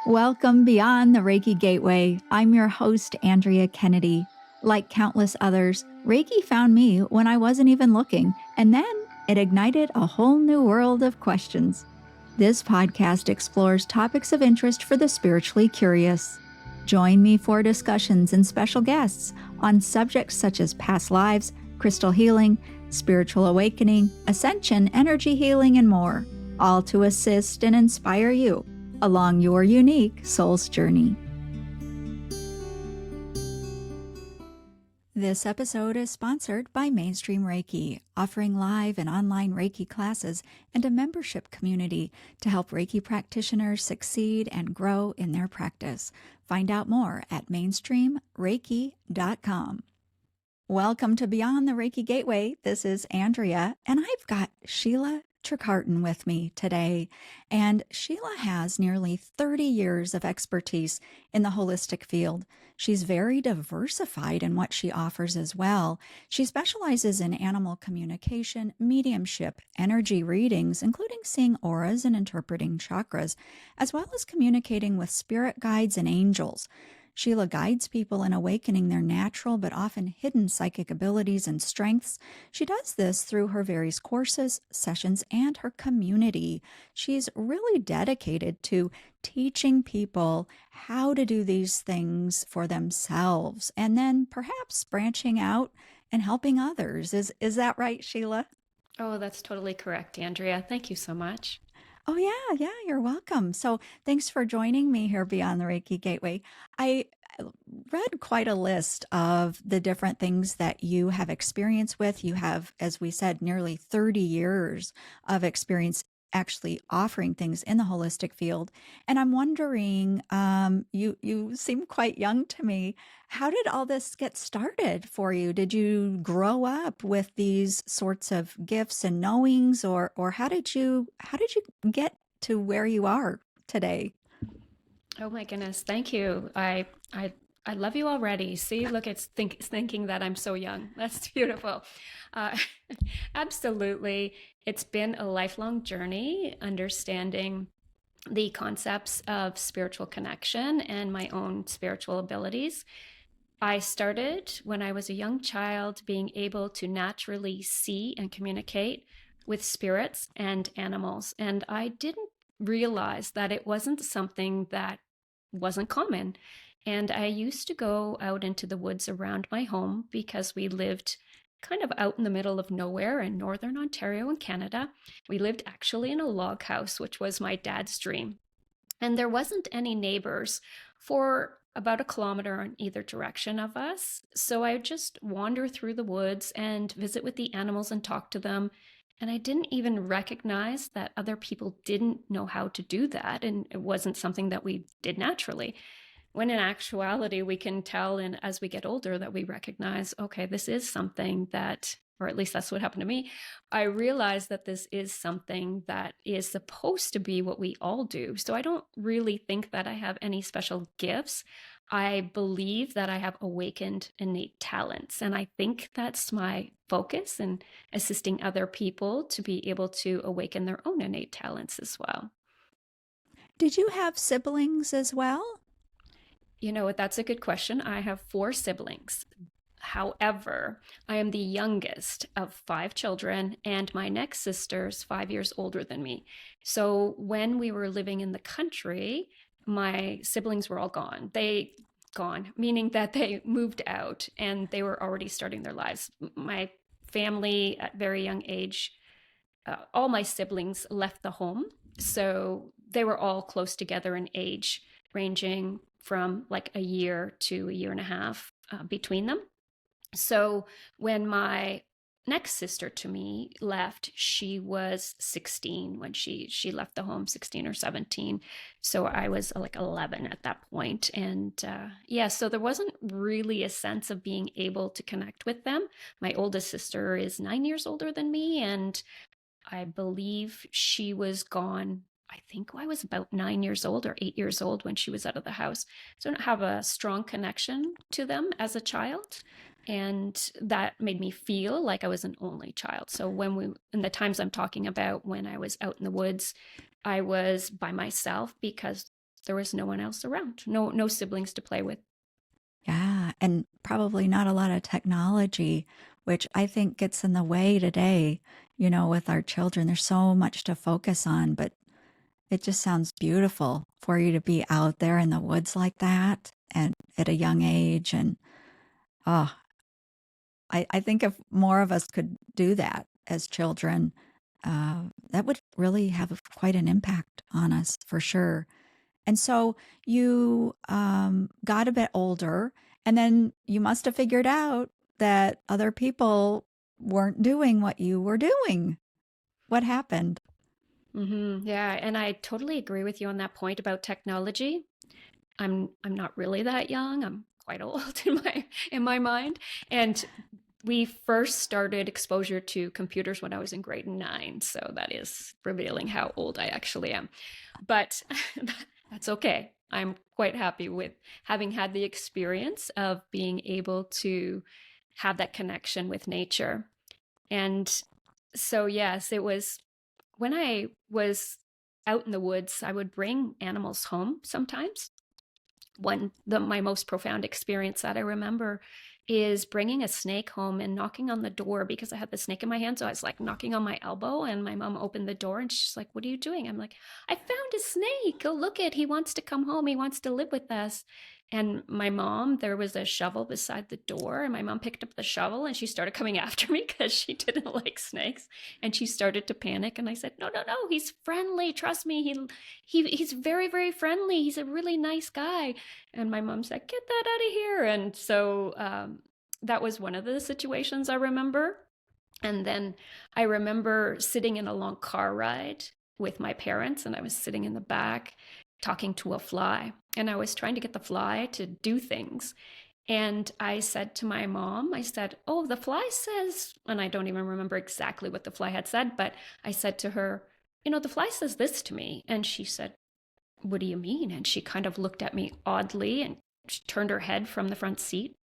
Welcome beyond the Reiki Gateway. I'm your host, Andrea Kennedy. Like countless others, Reiki found me when I wasn't even looking, and then it ignited a whole new world of questions. This podcast explores topics of interest for the spiritually curious. Join me for discussions and special guests on subjects such as past lives, crystal healing, spiritual awakening, ascension, energy healing, and more, all to assist and inspire you along your unique soul's journey. This episode is sponsored by Mainstream Reiki, offering live and online Reiki classes and a membership community to help Reiki practitioners succeed and grow in their practice. Find out more at mainstreamreiki.com. Welcome to Beyond the Reiki Gateway. This is Andrea, and I've got Sheila Trecartin with me today. And Sheila has nearly 30 years of expertise in the holistic field. She's very diversified in what she offers as well. She specializes in animal communication, mediumship, energy readings, including seeing auras and interpreting chakras, as well as communicating with spirit guides and angels. Sheila guides people in awakening their natural but often hidden psychic abilities and strengths. She does this through her various courses, sessions, and her community. She's really dedicated to teaching people how to do these things for themselves and then perhaps branching out and helping others. Is that right, Sheila? Oh, that's totally correct, Andrea. Thank you so much. Oh, yeah, you're welcome. So thanks for joining me here Beyond the Reiki Gateway. I read quite a list of the different things that you have experience with. You have, as we said, nearly 30 years of experience actually offering things in the holistic field. And I'm wondering, you seem quite young to me. How did all this get started for you? Did you grow up with these sorts of gifts and knowings, or how did you get to where you are today? Oh my goodness, thank you. I love you already. See, look, it's thinking that I'm so young. That's beautiful. Uh, absolutely. It's been a lifelong journey understanding the concepts of spiritual connection and my own spiritual abilities. I started when I was a young child being able to naturally see and communicate with spirits and animals. And I didn't realize that it wasn't something that wasn't common. And I used to go out into the woods around my home because we lived kind of out in the middle of nowhere in northern Ontario in Canada. We lived actually in a log house, which was my dad's dream. And there wasn't any neighbors for about a kilometer in either direction of us. So I would just wander through the woods and visit with the animals and talk to them. And I didn't even recognize that other people didn't know how to do that. And it wasn't something that we did naturally. When in actuality, we can tell, and as we get older, that we recognize, okay, this is something that, or at least that's what happened to me. I realized that this is something that is supposed to be what we all do. So I don't really think that I have any special gifts. I believe that I have awakened innate talents. And I think that's my focus in assisting other people to be able to awaken their own innate talents as well. Did you have siblings as well? You know what? That's a good question. I have 4 siblings. However, I am the youngest of 5 children, and my next sister's 5 years older than me. So when we were living in the country, my siblings were all gone. Gone, meaning that they moved out and they were already starting their lives. My family at very young age, all my siblings left the home. So they were all close together in age, ranging from like a year to a year and a half between them. So when my next sister to me left, she was 16 when she left the home, 16 or 17. So I was like 11 at that point. And yeah, so there wasn't really a sense of being able to connect with them. My oldest sister is 9 years older than me, and I believe she was gone. I think I was about 9 years old or 8 years old when she was out of the house. So I don't have a strong connection to them as a child. And that made me feel like I was an only child. So in the times I'm talking about when I was out in the woods, I was by myself because there was no one else around, no siblings to play with. Yeah, and probably not a lot of technology, which I think gets in the way today, with our children. There's so much to focus on, but it just sounds beautiful for you to be out there in the woods like that and at a young age. And oh, I think if more of us could do that as children, that would really have quite an impact on us for sure. And so you got a bit older, and then you must have figured out that other people weren't doing what you were doing. What happened? Yeah, and I totally agree with you on that point about technology. I'm not really that young. I'm quite old in my mind. And we first started exposure to computers when I was in grade 9, so that is revealing how old I actually am. But that's okay. I'm quite happy with having had the experience of being able to have that connection with nature. And so, yes, it was when I was out in the woods, I would bring animals home sometimes. My most profound experience that I remember is bringing a snake home and knocking on the door because I had the snake in my hand. So I was like knocking on my elbow, and my mom opened the door and she's like, "What are you doing?" I'm like, "I found a snake. Go look it. He wants to come home. He wants to live with us." And my mom, there was a shovel beside the door, and my mom picked up the shovel and she started coming after me because she didn't like snakes. And she started to panic. And I said, "No, no, no, he's friendly. Trust me. He's very, very friendly. He's a really nice guy." And my mom said, "Get that out of here." And so that was one of the situations I remember. And then I remember sitting in a long car ride with my parents, and I was sitting in the back talking to a fly. And I was trying to get the fly to do things. And I said to my mom, I said, "Oh, the fly says," and I don't even remember exactly what the fly had said, but I said to her, "The fly says this to me." And she said, "What do you mean?" And she kind of looked at me oddly and she turned her head from the front seat,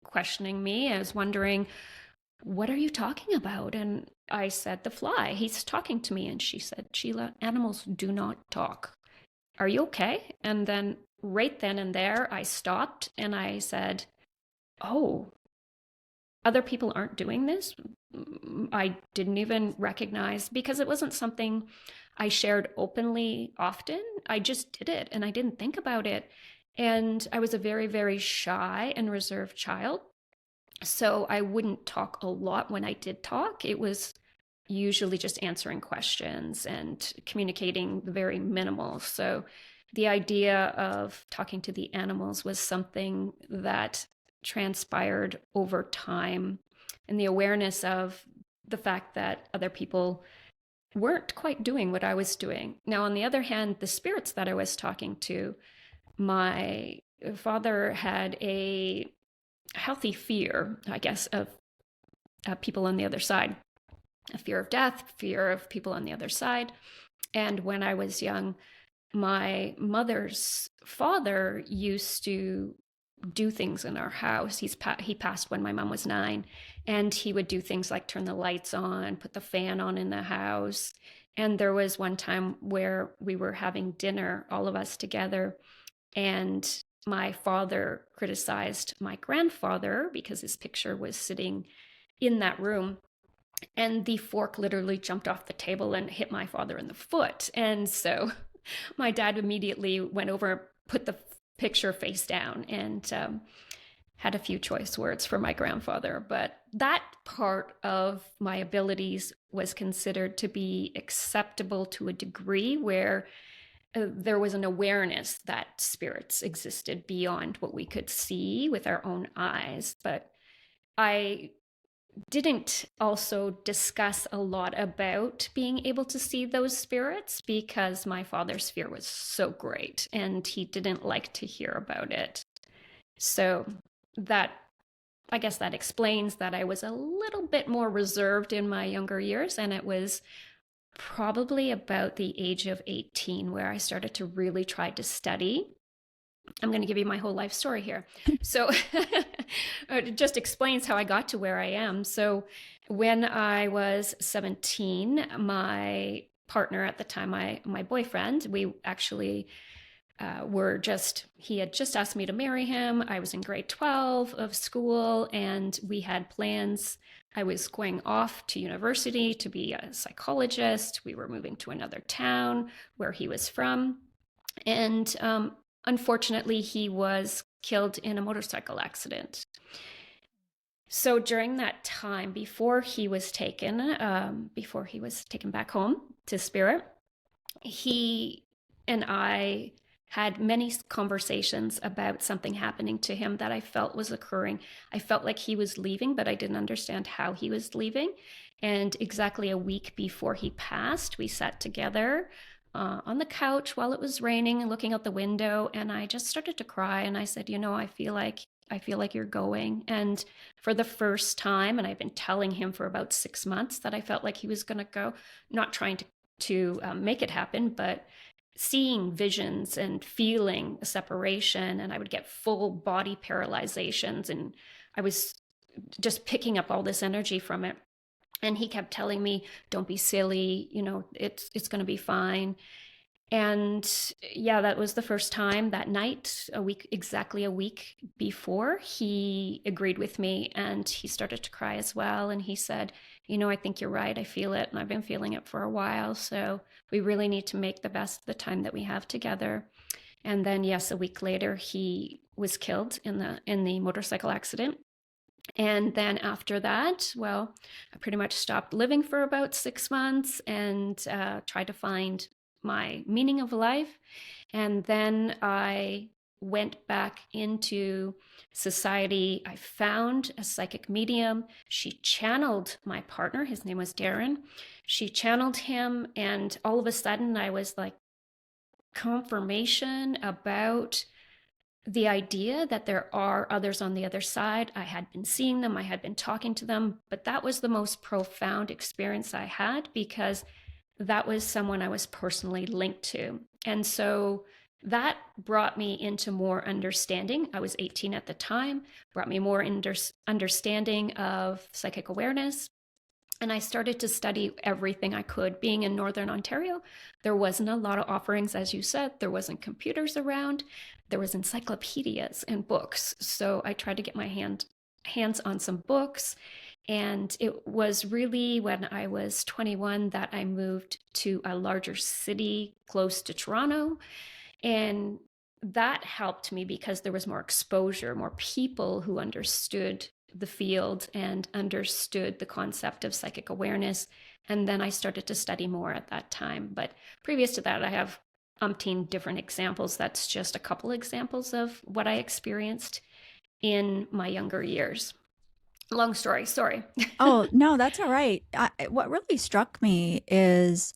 questioning me. I was wondering, "What are you talking about?" And I said, "The fly, he's talking to me." And she said, "Sheila, animals do not talk. Are you okay?" And then right then and there, I stopped and I said, "Oh, other people aren't doing this?" I didn't even recognize, because it wasn't something I shared openly often. I just did it and I didn't think about it. And I was a very, very shy and reserved child. So I wouldn't talk a lot when I did talk. It was usually just answering questions and communicating the very minimal. So the idea of talking to the animals was something that transpired over time, and the awareness of the fact that other people weren't quite doing what I was doing. Now, on the other hand, the spirits that I was talking to, my father had a healthy fear, I guess, of people on the other side, a fear of death, fear of people on the other side. And when I was young, my mother's father used to do things in our house. He passed when my mom was 9, and he would do things like turn the lights on, put the fan on in the house. And there was one time where we were having dinner, all of us together, and my father criticized my grandfather because his picture was sitting in that room, and the fork literally jumped off the table and hit my father in the foot. And so my dad immediately went over, put the picture face down, and had a few choice words for my grandfather. But that part of my abilities was considered to be acceptable to a degree where there was an awareness that spirits existed beyond what we could see with our own eyes. But I didn't also discuss a lot about being able to see those spirits because my father's fear was so great and he didn't like to hear about it. So that, I guess that explains that I was a little bit more reserved in my younger years, and it was probably about the age of 18 where I started to really try to study. I'm going to give you my whole life story here. So it just explains how I got to where I am. So when I was 17, my partner at the time, my boyfriend, we actually he had just asked me to marry him. I was in grade 12 of school, and we had plans. I was going off to university to be a psychologist. We were moving to another town where he was from. And unfortunately, he was killed in a motorcycle accident. So during that time, before he was taken back home to spirit, he and I had many conversations about something happening to him that I felt was occurring. I felt like he was leaving, but I didn't understand how he was leaving. And exactly a week before he passed, we sat together on the couch while it was raining and looking out the window. And I just started to cry. And I said, I feel like you're going. And for the first time, and I've been telling him for about 6 months that I felt like he was going to go, not trying to make it happen, but seeing visions and feeling a separation. And I would get full body paralyzations, and I was just picking up all this energy from it. And he kept telling me, don't be silly, it's going to be fine. And yeah, that was the first time that night, exactly a week before, he agreed with me, and he started to cry as well. And he said, I think you're right. I feel it. And I've been feeling it for a while. So we really need to make the best of the time that we have together. And then, yes, a week later, he was killed in the motorcycle accident. And then after that, well, I pretty much stopped living for about 6 months and tried to find my meaning of life. And then I went back into society. I found a psychic medium. She channeled my partner. His name was Darren. She channeled him. And all of a sudden, I was like, confirmation about the idea that there are others on the other side. I had been seeing them, I had been talking to them, but that was the most profound experience I had, because that was someone I was personally linked to. And so that brought me into more understanding. I was 18 at the time, brought me more understanding of psychic awareness. And I started to study everything I could. Being in Northern Ontario, there wasn't a lot of offerings, as you said. There wasn't computers around. There was encyclopedias and books. So I tried to get my hands on some books. And it was really when I was 21 that I moved to a larger city close to Toronto. And that helped me because there was more exposure, more people who understood the field and understood the concept of psychic awareness. And then I started to study more at that time. But previous to that, I have umpteen different examples. That's just a couple examples of what I experienced in my younger years. Long story, sorry. Oh, no, that's all right. What really struck me is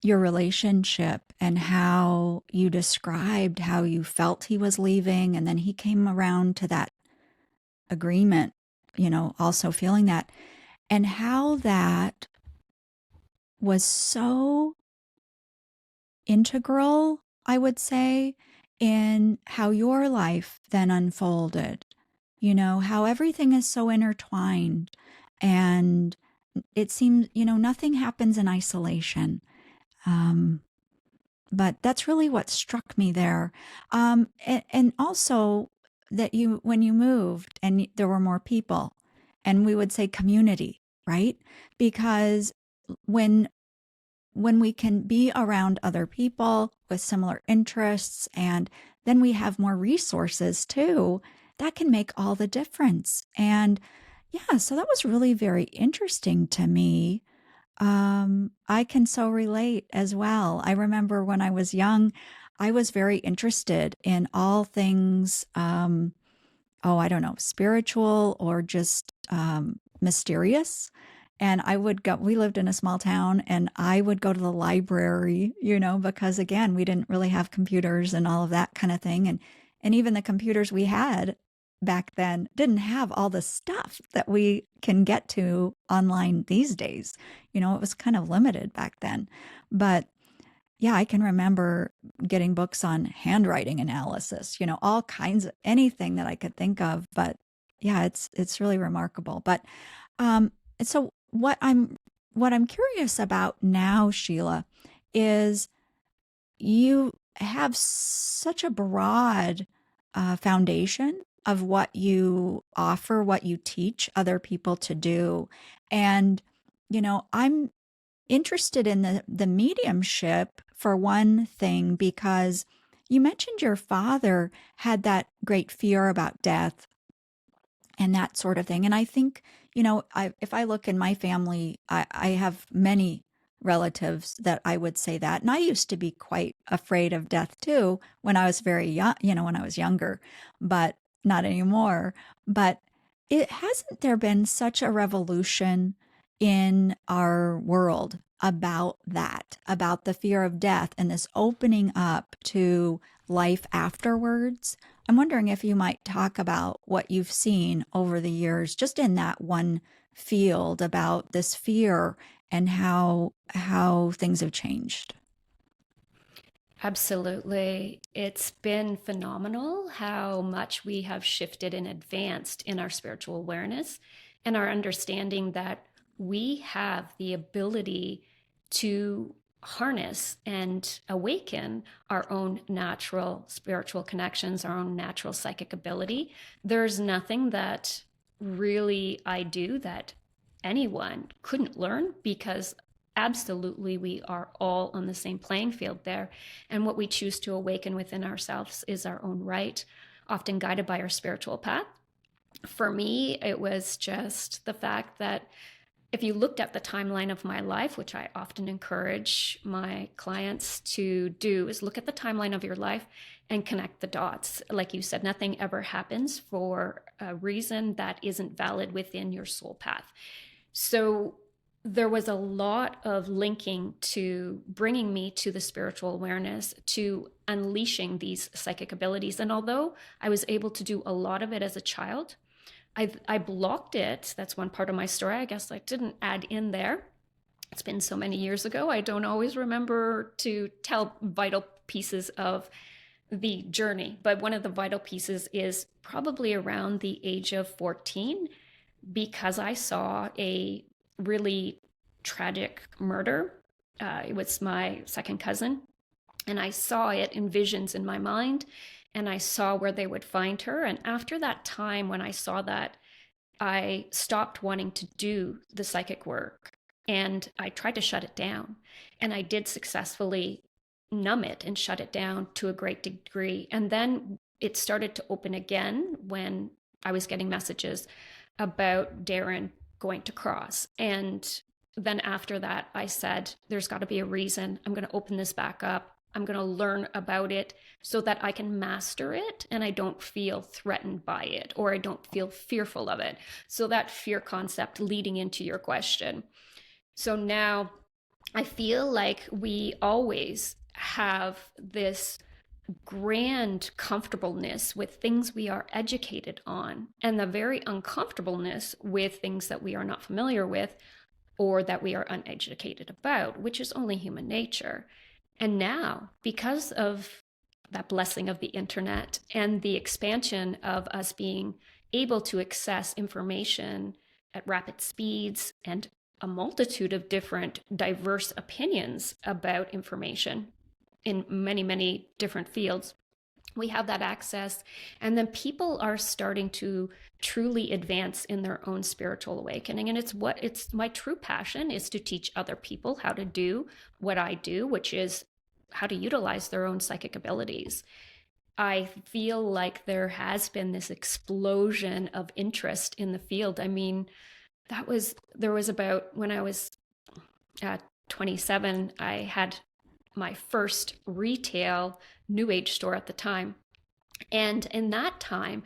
your relationship and how you described how you felt he was leaving. And then he came around to that agreement, also feeling that, and how that was so integral, I would say, in how your life then unfolded. How everything is so intertwined, and it seems, nothing happens in isolation. But that's really what struck me there. And also that when you moved and there were more people, and we would say community, right? Because when we can be around other people with similar interests, and then we have more resources too, that can make all the difference. And yeah, so that was really very interesting to me. I can so relate as well. I remember when I was young, I was very interested in all things, I don't know, spiritual or just mysterious. And I would go, we lived in a small town, and I would go to the library, because again, we didn't really have computers and all of that kind of thing. And even the computers we had back then didn't have all the stuff that we can get to online these days. It was kind of limited back then. But yeah, I can remember getting books on handwriting analysis, all kinds of anything that I could think of. But yeah, it's really remarkable. But so what I'm curious about now, Sheila, is you have such a broad foundation of what you offer, what you teach other people to do. And, I'm interested in the mediumship for one thing, because you mentioned your father had that great fear about death and that sort of thing. And I think, if I look in my family, I have many relatives that I would say that. And I used to be quite afraid of death too when I was very young, when I was younger, but not anymore. But it hasn't there been such a revolution in our world about that, about the fear of death and this opening up to life afterwards? I'm wondering if you might talk about what you've seen over the years, just in that one field, about this fear and how things have changed. Absolutely. It's been phenomenal how much we have shifted and advanced in our spiritual awareness and our understanding that we have the ability to harness and awaken our own natural spiritual connections, our own natural psychic ability. There's nothing that really I do that anyone couldn't learn, because absolutely we are all on the same playing field there. And what we choose to awaken within ourselves is our own right, often guided by our spiritual path. For me, it was just the fact that if you looked at the timeline of my life, which I often encourage my clients to do, is look at the timeline of your life and connect the dots. Like you said, nothing ever happens for a reason that isn't valid within your soul path. So there was a lot of linking to bringing me to the spiritual awareness, to unleashing these psychic abilities. And although I was able to do a lot of it as a child, I blocked it. That's one part of my story. I guess I didn't add in there. It's been so many years ago. I don't always remember to tell vital pieces of the journey. But one of the vital pieces is probably around the age of 14, because I saw a really tragic murder. It was my second cousin, and I saw it in visions in my mind, and I saw where they would find her. And after that time, when I saw that, I stopped wanting to do the psychic work and I tried to shut it down. And I did successfully numb it and shut it down to a great degree. And then it started to open again when I was getting messages about Darren going to cross. And then after that, I said, there's got to be a reason. I'm going to open this back up. I'm going to learn about it so that I can master it and I don't feel threatened by it, or I don't feel fearful of it. So that fear concept leading into your question. So now I feel like we always have this grand comfortableness with things we are educated on, and the very uncomfortableness with things that we are not familiar with or that we are uneducated about, which is only human nature. And now, because of that blessing of the internet and the expansion of us being able to access information at rapid speeds and a multitude of different diverse opinions about information in many, many different fields, we have that access. And then people are starting to truly advance in their own spiritual awakening. And it's my true passion is to teach other people how to do what I do, which is how to utilize their own psychic abilities. I feel like there has been this explosion of interest in the field. I mean, there was about, when I was at 27, I had my first retail new age store at the time. And in that time,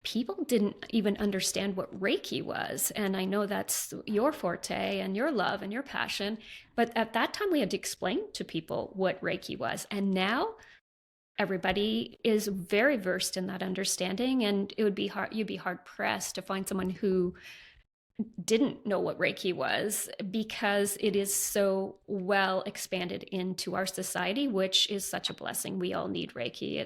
people didn't even understand what Reiki was. And I know that's your forte and your love and your passion. But at that time, we had to explain to people what Reiki was. And now everybody is very versed in that understanding. And it would be hard, you'd be hard pressed to find someone who didn't know what Reiki was, because it is so well expanded into our society, which is such a blessing. We all need Reiki.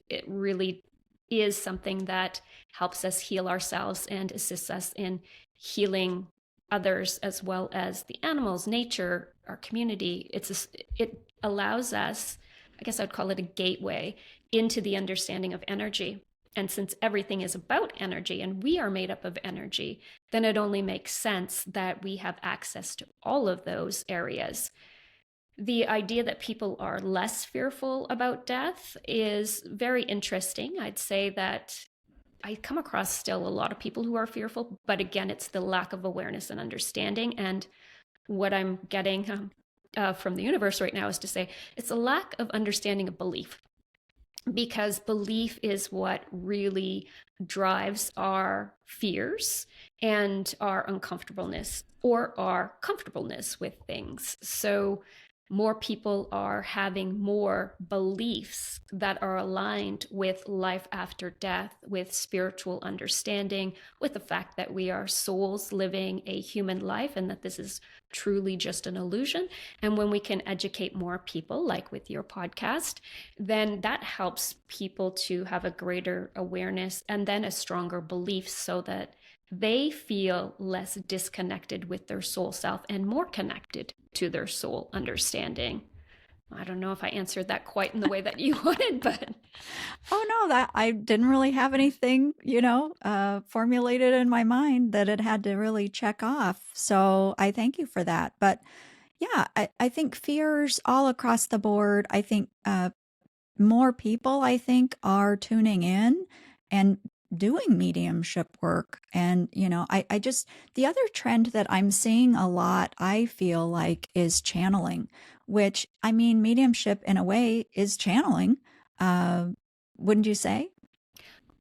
It really is something that helps us heal ourselves and assists us in healing others, as well as the animals, nature, our community. It allows us I guess I'd call it a gateway into the understanding of energy. And since everything is about energy and we are made up of energy, then it only makes sense that we have access to all of those areas. The idea that people are less fearful about death is very interesting. I'd say that I come across still a lot of people who are fearful, but again, it's the lack of awareness and understanding. And what I'm getting from the universe right now is to say it's a lack of understanding of belief, because belief is what really drives our fears and our uncomfortableness or our comfortableness with things. So more people are having more beliefs that are aligned with life after death, with spiritual understanding, with the fact that we are souls living a human life and that this is truly just an illusion. And when we can educate more people, like with your podcast, then that helps people to have a greater awareness and then a stronger belief so that they feel less disconnected with their soul self and more connected to their soul understanding. I don't know if I answered that quite in the way that you wanted, but Oh no, that I didn't really have anything, formulated in my mind that it had to really check off. So I thank you for that. But yeah, I think fears all across the board. I think more people, I think, are tuning in and doing mediumship work. And, I just, the other trend that I'm seeing a lot, I feel like, is channeling, which I mean, mediumship in a way is channeling. Uh, wouldn't you say?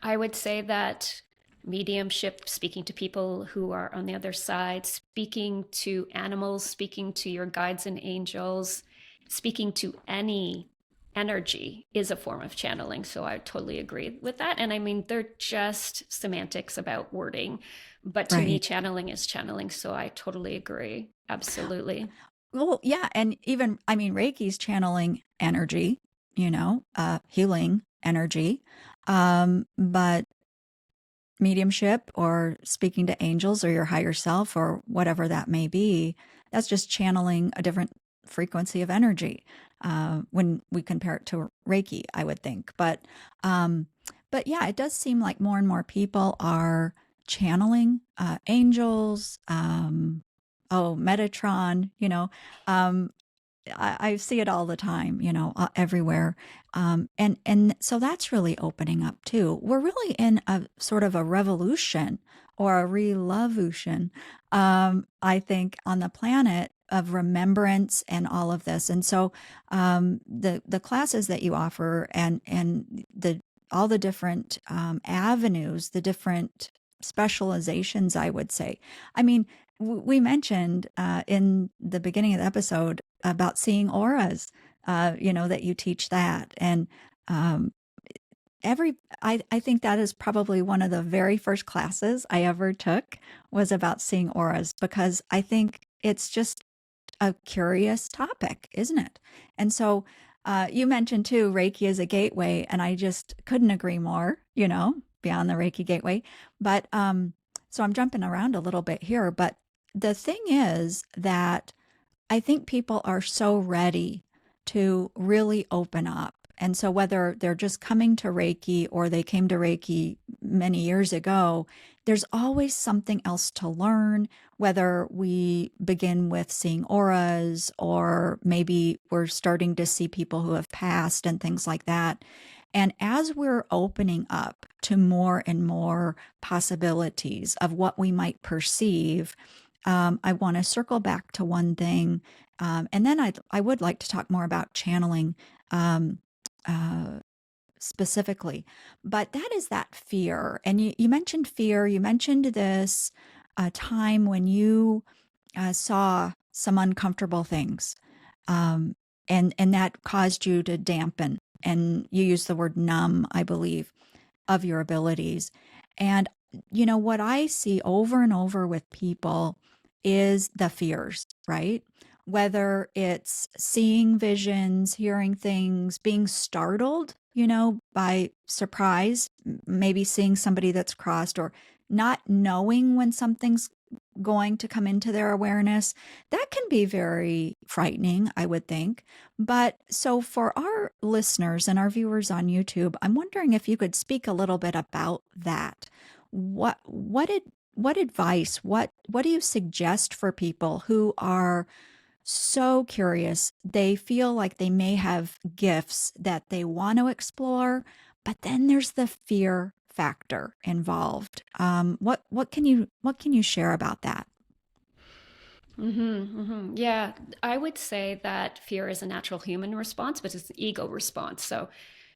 I would say that mediumship, speaking to people who are on the other side, speaking to animals, speaking to your guides and angels, speaking to any energy is a form of channeling. So I totally agree with that. And I mean, they're just semantics about wording. But to me, Right. channeling is channeling. So I totally agree. Absolutely. Well, yeah. And even, I mean, Reiki's channeling energy, healing energy. But mediumship or speaking to angels or your higher self or whatever that may be, that's just channeling a different frequency of energy when we compare it to Reiki, I would think. But yeah, it does seem like more and more people are channeling angels. Metatron, I see it all the time, everywhere. And so that's really opening up too. We're really in a sort of a revolution or a revolution, I think, on the planet of remembrance and all of this. And so the classes that you offer and the all the different avenues, the different specializations, I would say. I mean, we mentioned in the beginning of the episode about seeing auras, that you teach that. And um, I think that is probably one of the very first classes I ever took was about seeing auras because I think it's just a curious topic, isn't it? And so you mentioned too, Reiki is a gateway, and I just couldn't agree more, beyond the Reiki gateway. But so I'm jumping around a little bit here, but the thing is that I think people are so ready to really open up. And so, whether they're just coming to Reiki or they came to Reiki many years ago, there's always something else to learn, whether we begin with seeing auras or maybe we're starting to see people who have passed and things like that. And as we're opening up to more and more possibilities of what we might perceive, I want to circle back to one thing. And then I would like to talk more about channeling um, uh, specifically. But that is that fear. And you mentioned fear. You mentioned this time when you saw some uncomfortable things. Um, and that caused you to dampen. And you used the word numb, I believe, of your abilities. And, what I see over and over with people is the fears, right? Whether it's seeing visions, hearing things, being startled, by surprise, maybe seeing somebody that's crossed or not knowing when something's going to come into their awareness, that can be very frightening, I would think. But so for our listeners and our viewers on YouTube, I'm wondering if you could speak a little bit about that. What advice, what do you suggest for people who are so curious? They feel like they may have gifts that they want to explore, but then there's the fear factor involved. What can you share about that? Yeah, I would say that fear is a natural human response, but it's an ego response. So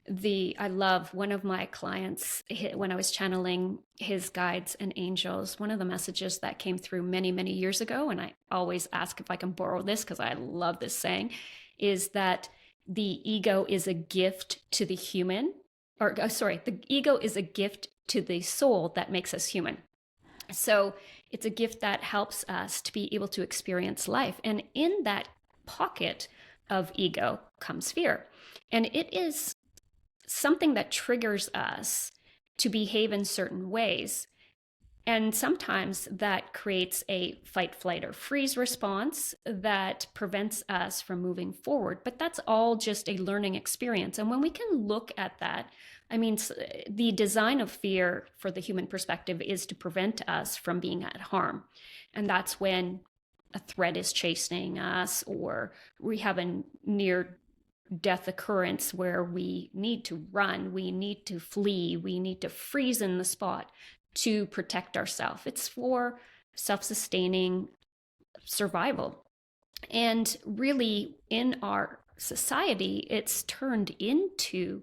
I love one of my clients when I was channeling his guides and angels, one of the messages that came through many, many years ago, and I always ask if I can borrow this because I love this saying, is that the ego is a gift to the human, or sorry, the ego is a gift to the soul that makes us human. So it's a gift that helps us to be able to experience life. And in that pocket of ego comes fear. And it is something that triggers us to behave in certain ways. And sometimes that creates a fight, flight, or freeze response that prevents us from moving forward. But that's all just a learning experience. And when we can look at that, I mean, the design of fear for the human perspective is to prevent us from being at harm. And that's when a threat is chasing us, or we have a near death occurrence where we need to run, we need to flee, we need to freeze in the spot to protect ourselves. It's for self-sustaining survival. And really, in our society, it's turned into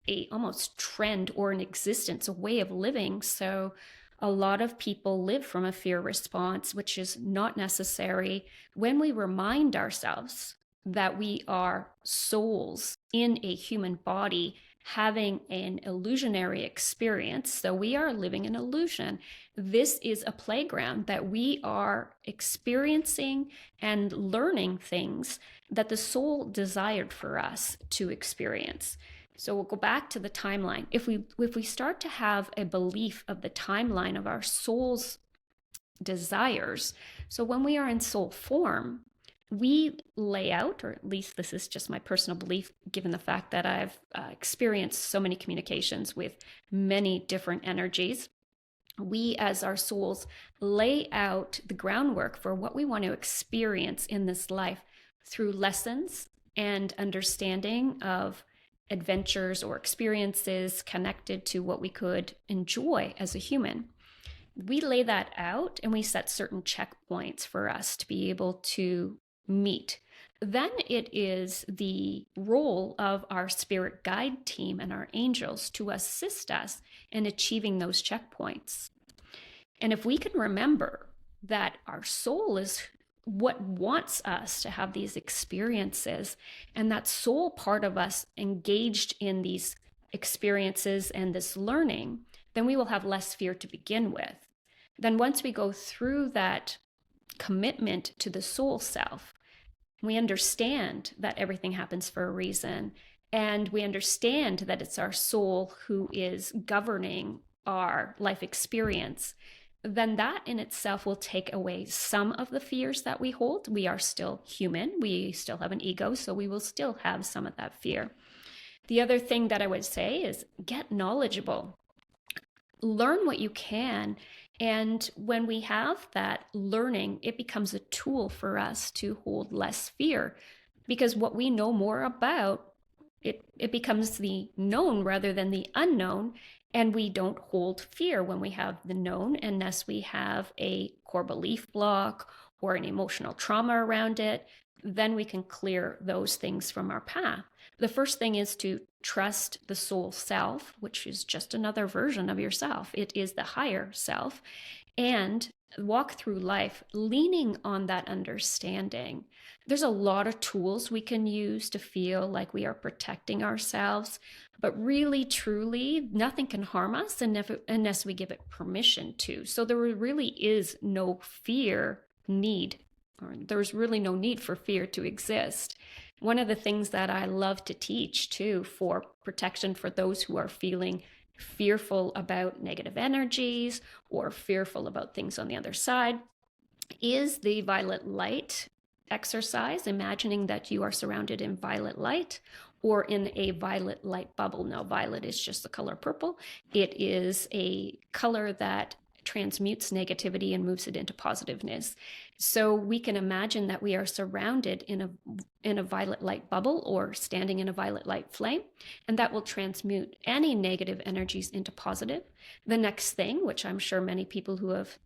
a almost trend or an existence, a way of living. So a lot of people live from a fear response, which is not necessary. When we remind ourselves that we are souls in a human body having an illusionary experience, so we are living an illusion. This is a playground that we are experiencing and learning things that the soul desired for us to experience. So we'll go back to the timeline. If we start to have a belief of the timeline of our soul's desires, so when we are in soul form, we lay out, or at least this is just my personal belief, given the fact that I've experienced so many communications with many different energies, we as our souls lay out the groundwork for what we want to experience in this life through lessons and understanding of adventures or experiences connected to what we could enjoy as a human. We lay that out and we set certain checkpoints for us to be able to meet. Then it is the role of our spirit guide team and our angels to assist us in achieving those checkpoints. And if we can remember that our soul is what wants us to have these experiences, and that soul part of us engaged in these experiences and this learning, then we will have less fear to begin with. Then once we go through that commitment to the soul self, we understand that everything happens for a reason, and we understand that it's our soul who is governing our life experience, then that in itself will take away some of the fears that we hold. We are still human. We still have an ego, so we will still have some of that fear. The other thing that I would say is get knowledgeable. Learn what you can. And when we have that learning, it becomes a tool for us to hold less fear, because what we know more about, it becomes the known rather than the unknown. And we don't hold fear when we have the known, unless we have a core belief block or an emotional trauma around it. Then we can clear those things from our path. The first thing is to trust the soul self, which is just another version of yourself. It is the higher self, and walk through life leaning on that understanding. There's a lot of tools we can use to feel like we are protecting ourselves, but really, truly, nothing can harm us unless we give it permission to. So there really is no fear need, or there's really no need for fear to exist. One of the things that I love to teach too, for protection for those who are feeling fearful about negative energies or fearful about things on the other side, is the violet light exercise, imagining that you are surrounded in violet light or in a violet light bubble. Now, violet is just the color purple. It is a color that transmutes negativity and moves it into positiveness. So we can imagine that we are surrounded in a violet light bubble or standing in a violet light flame, and that will transmute any negative energies into positive. The next thing, which I'm sure many people who have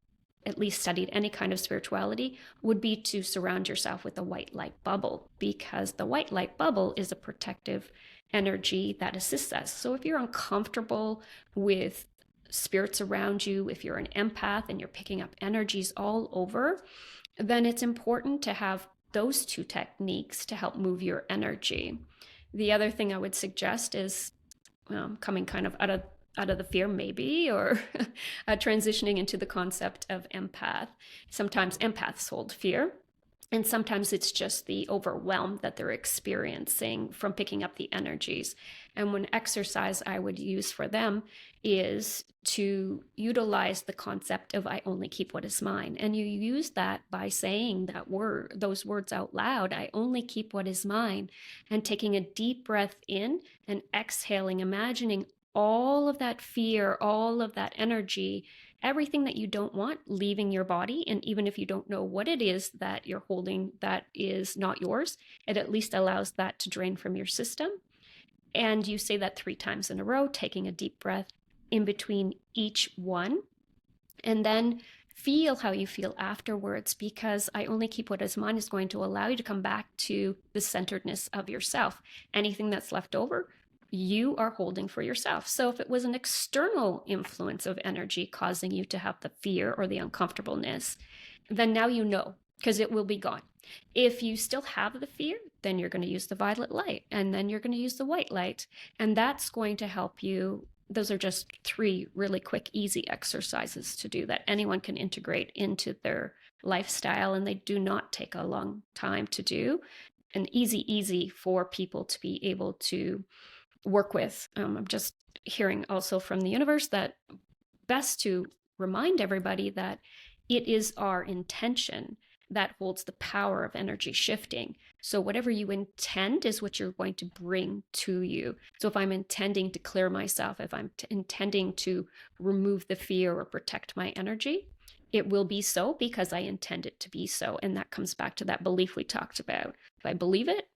at least studied any kind of spirituality, would be to surround yourself with a white light bubble, because the white light bubble is a protective energy that assists us. So if you're uncomfortable with spirits around you, if you're an empath and you're picking up energies all over, then it's important to have those two techniques to help move your energy. The other thing I would suggest is coming kind of out of the fear maybe, or transitioning into the concept of empath. Sometimes empaths hold fear, and sometimes it's just the overwhelm that they're experiencing from picking up the energies. And one exercise I would use for them is to utilize the concept of I only keep what is mine. And you use that by saying those words out loud, I only keep what is mine, and taking a deep breath in and exhaling, imagining all of that fear, all of that energy, everything that you don't want leaving your body. And even if you don't know what it is that you're holding that is not yours, it at least allows that to drain from your system. And you say that 3 times in a row, taking a deep breath in between each one. And then feel how you feel afterwards, because I only keep what is mine is going to allow you to come back to the centeredness of yourself. Anything that's left over, you are holding for yourself. So if it was an external influence of energy causing you to have the fear or the uncomfortableness, then now you know, because it will be gone. If you still have the fear, then you're going to use the violet light, and then you're going to use the white light, and that's going to help you. Those are just 3 really quick, easy exercises to do that anyone can integrate into their lifestyle, and they do not take a long time to do, and easy for people to be able to work with. I'm just hearing also from the universe that best to remind everybody that it is our intention that holds the power of energy shifting. So whatever you intend is what you're going to bring to you. So if I'm intending to clear myself, if I'm intending to remove the fear or protect my energy, it will be so because I intend it to be so. And that comes back to that belief we talked about. If I believe it,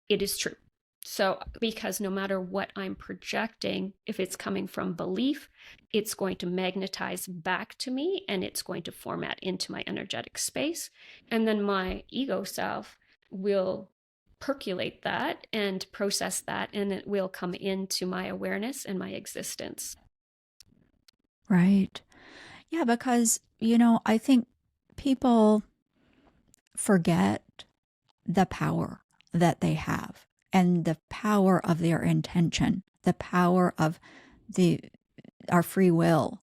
it is true. So, because no matter what I'm projecting, if it's coming from belief, it's going to magnetize back to me, and it's going to format into my energetic space. And then my ego self will percolate that and process that, and it will come into my awareness and my existence. Right. Yeah, because, I think people forget the power that they have, and the power of their intention, the power of our free will.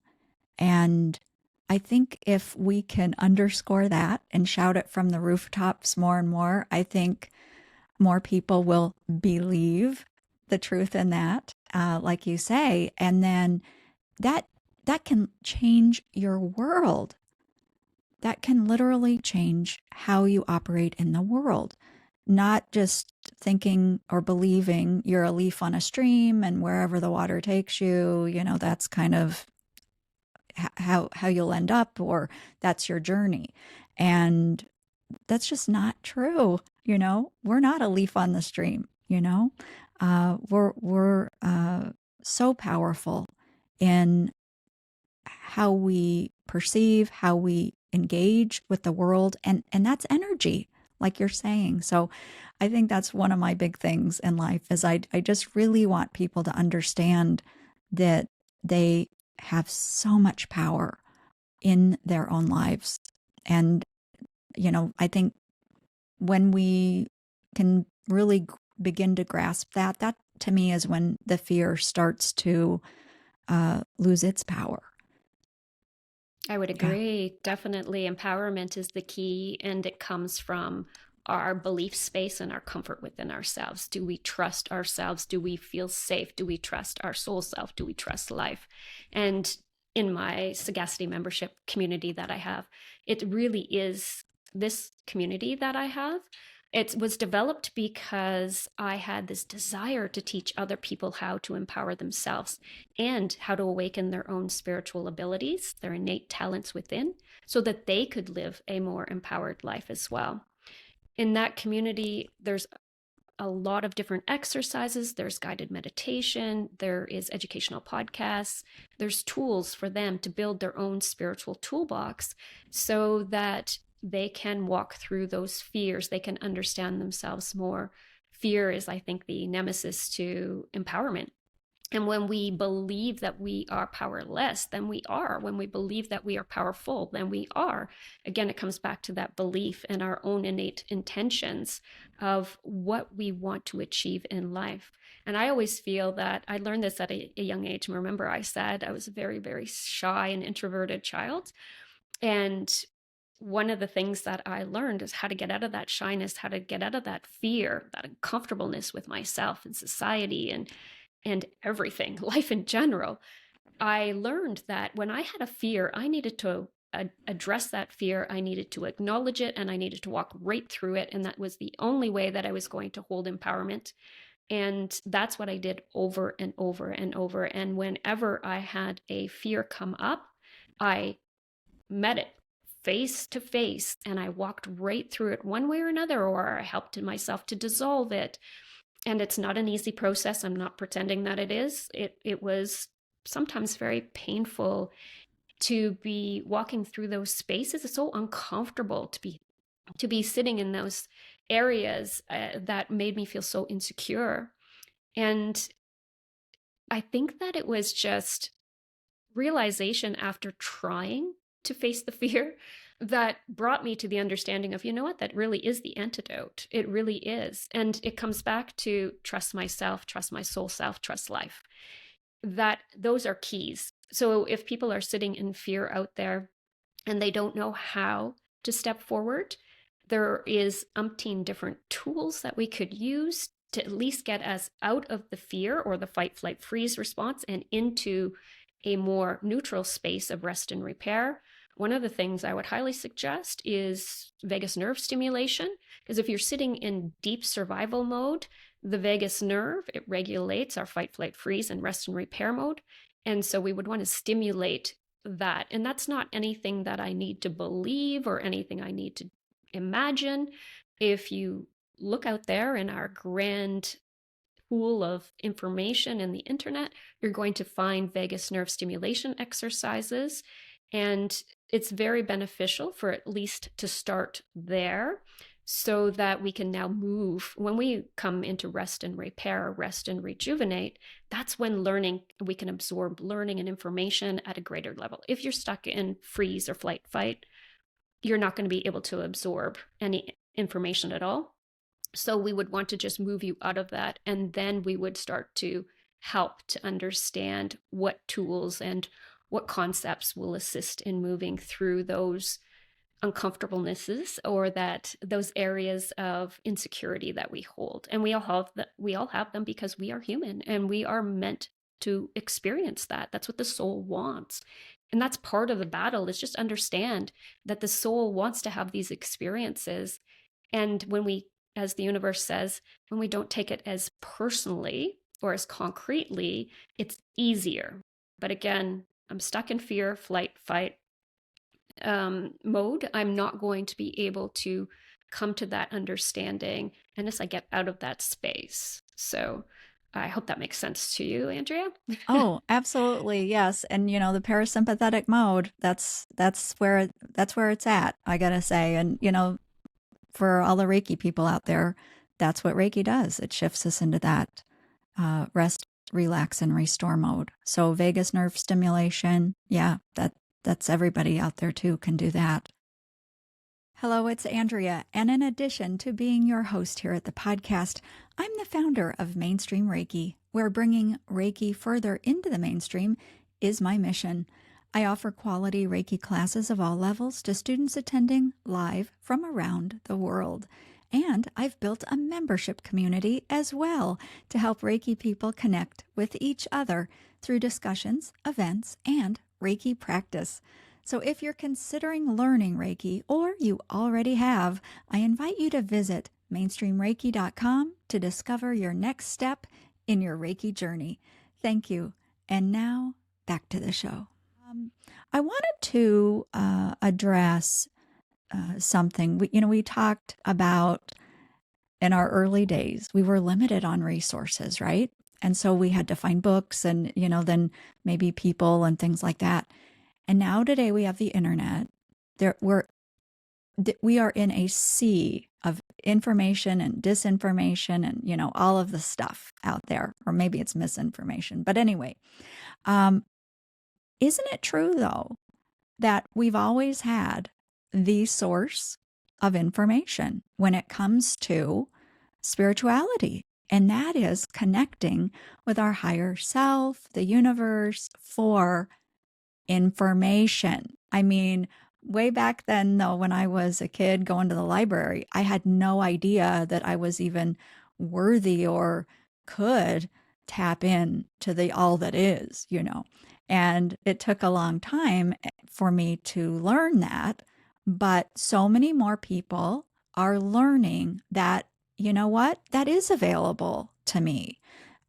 And I think if we can underscore that and shout it from the rooftops more and more, I think more people will believe the truth in that, like you say, and then that can change your world. That can literally change how you operate in the world. Not just thinking or believing you're a leaf on a stream and wherever the water takes you, that's kind of how you'll end up, or that's your journey. And that's just not true. We're not a leaf on the stream. We're so powerful in how we perceive, how we engage with the world, and that's energy, like you're saying. So I think that's one of my big things in life is I just really want people to understand that they have so much power in their own lives. And, I think when we can really begin to grasp that to me is when the fear starts to lose its power. I would agree. Yeah. Definitely. Empowerment is the key, and it comes from our belief space and our comfort within ourselves. Do we trust ourselves? Do we feel safe? Do we trust our soul self? Do we trust life? And in my Sagacity membership community that I have, it really is this community that I have, it was developed because I had this desire to teach other people how to empower themselves and how to awaken their own spiritual abilities, their innate talents within, so that they could live a more empowered life as well. In that community, there's a lot of different exercises. There's guided meditation. There is educational podcasts. There's tools for them to build their own spiritual toolbox so that they can walk through those fears. They can understand themselves more. Fear is, I think, the nemesis to empowerment. And when we believe that we are powerless, then we are. When we believe that we are powerful, then we are. Again, it comes back to that belief and our own innate intentions of what we want to achieve in life. And I always feel that I learned this at a young age. Remember, I said I was a very, very shy and introverted child. And one of the things that I learned is how to get out of that shyness, how to get out of that fear, that uncomfortableness with myself and society and everything, life in general. I learned that when I had a fear, I needed to address that fear. I needed to acknowledge it, and I needed to walk right through it. And that was the only way that I was going to hold empowerment. And that's what I did over and over and over. And whenever I had a fear come up, I met it face to face, and I walked right through it one way or another, or I helped myself to dissolve it. And it's not an easy process. I'm not pretending that it is. It was sometimes very painful to be walking through those spaces. It's so uncomfortable to be sitting in those areas that made me feel so insecure. And I think that it was just realization after trying to face the fear that brought me to the understanding of, you know what, that really is the antidote. It really is. And it comes back to trust myself, trust my soul self, trust life. That those are keys. So if people are sitting in fear out there and they don't know how to step forward, there is umpteen different tools that we could use to at least get us out of the fear or the fight, flight, freeze response and into a more neutral space of rest and repair. One of the things I would highly suggest is vagus nerve stimulation, because if you're sitting in deep survival mode, the vagus nerve, it regulates our fight, flight, freeze, and rest and repair mode. And so we would want to stimulate that. And that's not anything that I need to believe or anything I need to imagine. If you look out there in our grand pool of information in the internet, you're going to find vagus nerve stimulation exercises. And it's very beneficial for at least to start there so that we can now move. When we come into rest and repair, rest and rejuvenate, that's when we can absorb learning and information at a greater level. If you're stuck in freeze or flight, fight, you're not going to be able to absorb any information at all. So we would want to just move you out of that. And then we would start to help to understand what tools and what concepts will assist in moving through those uncomfortablenesses or those areas of insecurity that we hold. And we all have them because we are human and we are meant to experience that. That's what the soul wants. And that's part of the battle, is just understand that the soul wants to have these experiences. And when we, as the universe says, when we don't take it as personally or as concretely, it's easier. But again, I'm stuck in fear, flight, fight mode. I'm not going to be able to come to that understanding unless I get out of that space. So I hope that makes sense to you, Andrea. Oh, absolutely. Yes. And the parasympathetic mode, that's where it's at, I gotta say. And for all the Reiki people out there, that's what Reiki does. It shifts us into that rest, relax, and restore mode. So vagus nerve stimulation, yeah, that's everybody out there too can do that. Hello, it's Andrea, and in addition to being your host here at the podcast, I'm the founder of Mainstream Reiki, where bringing Reiki further into the mainstream is my mission. I offer quality Reiki classes of all levels to students attending live from around the world. And I've built a membership community as well to help Reiki people connect with each other through discussions, events, and Reiki practice. So if you're considering learning Reiki or you already have, I invite you to visit mainstreamreiki.com to discover your next step in your Reiki journey. Thank you. And now back to the show. I wanted to address something. We talked about in our early days, we were limited on resources, right? And so we had to find books and, then maybe people and things like that. And now today we have the internet. We are in a sea of information and disinformation and, all of the stuff out there, or maybe it's misinformation. But anyway, isn't it true though that we've always had the source of information when it comes to spirituality? And that is connecting with our higher self, the universe, for information. I mean, way back then, though, when I was a kid going to the library, I had no idea that I was even worthy or could tap in to the all that is. And it took a long time for me to learn that. But so many more people are learning that, you know what, that is available to me.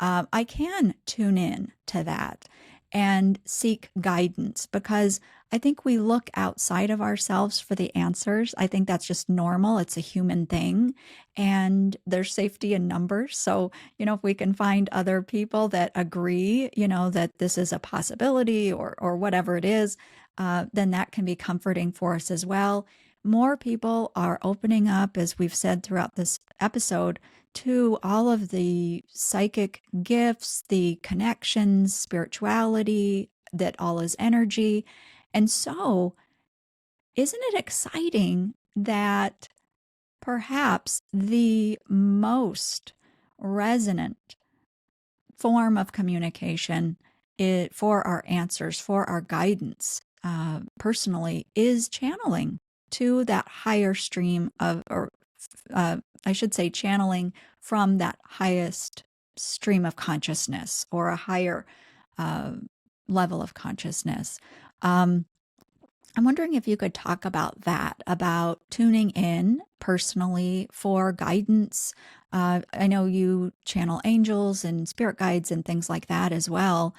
I can tune in to that and seek guidance, because I think we look outside of ourselves for the answers. I think that's just normal. It's a human thing, and there's safety in numbers. So, if we can find other people that agree, that this is a possibility or whatever it is, then that can be comforting for us as well. More people are opening up, as we've said throughout this episode, to all of the psychic gifts, the connections, spirituality, that all is energy. And so, isn't it exciting that perhaps the most resonant form of communication for our answers, for our guidance, personally, is channeling to that higher stream of, or I should say, channeling from that highest stream of consciousness, or a higher level of consciousness. I'm wondering if you could talk about that, about tuning in personally for guidance. I know you channel angels and spirit guides and things like that as well.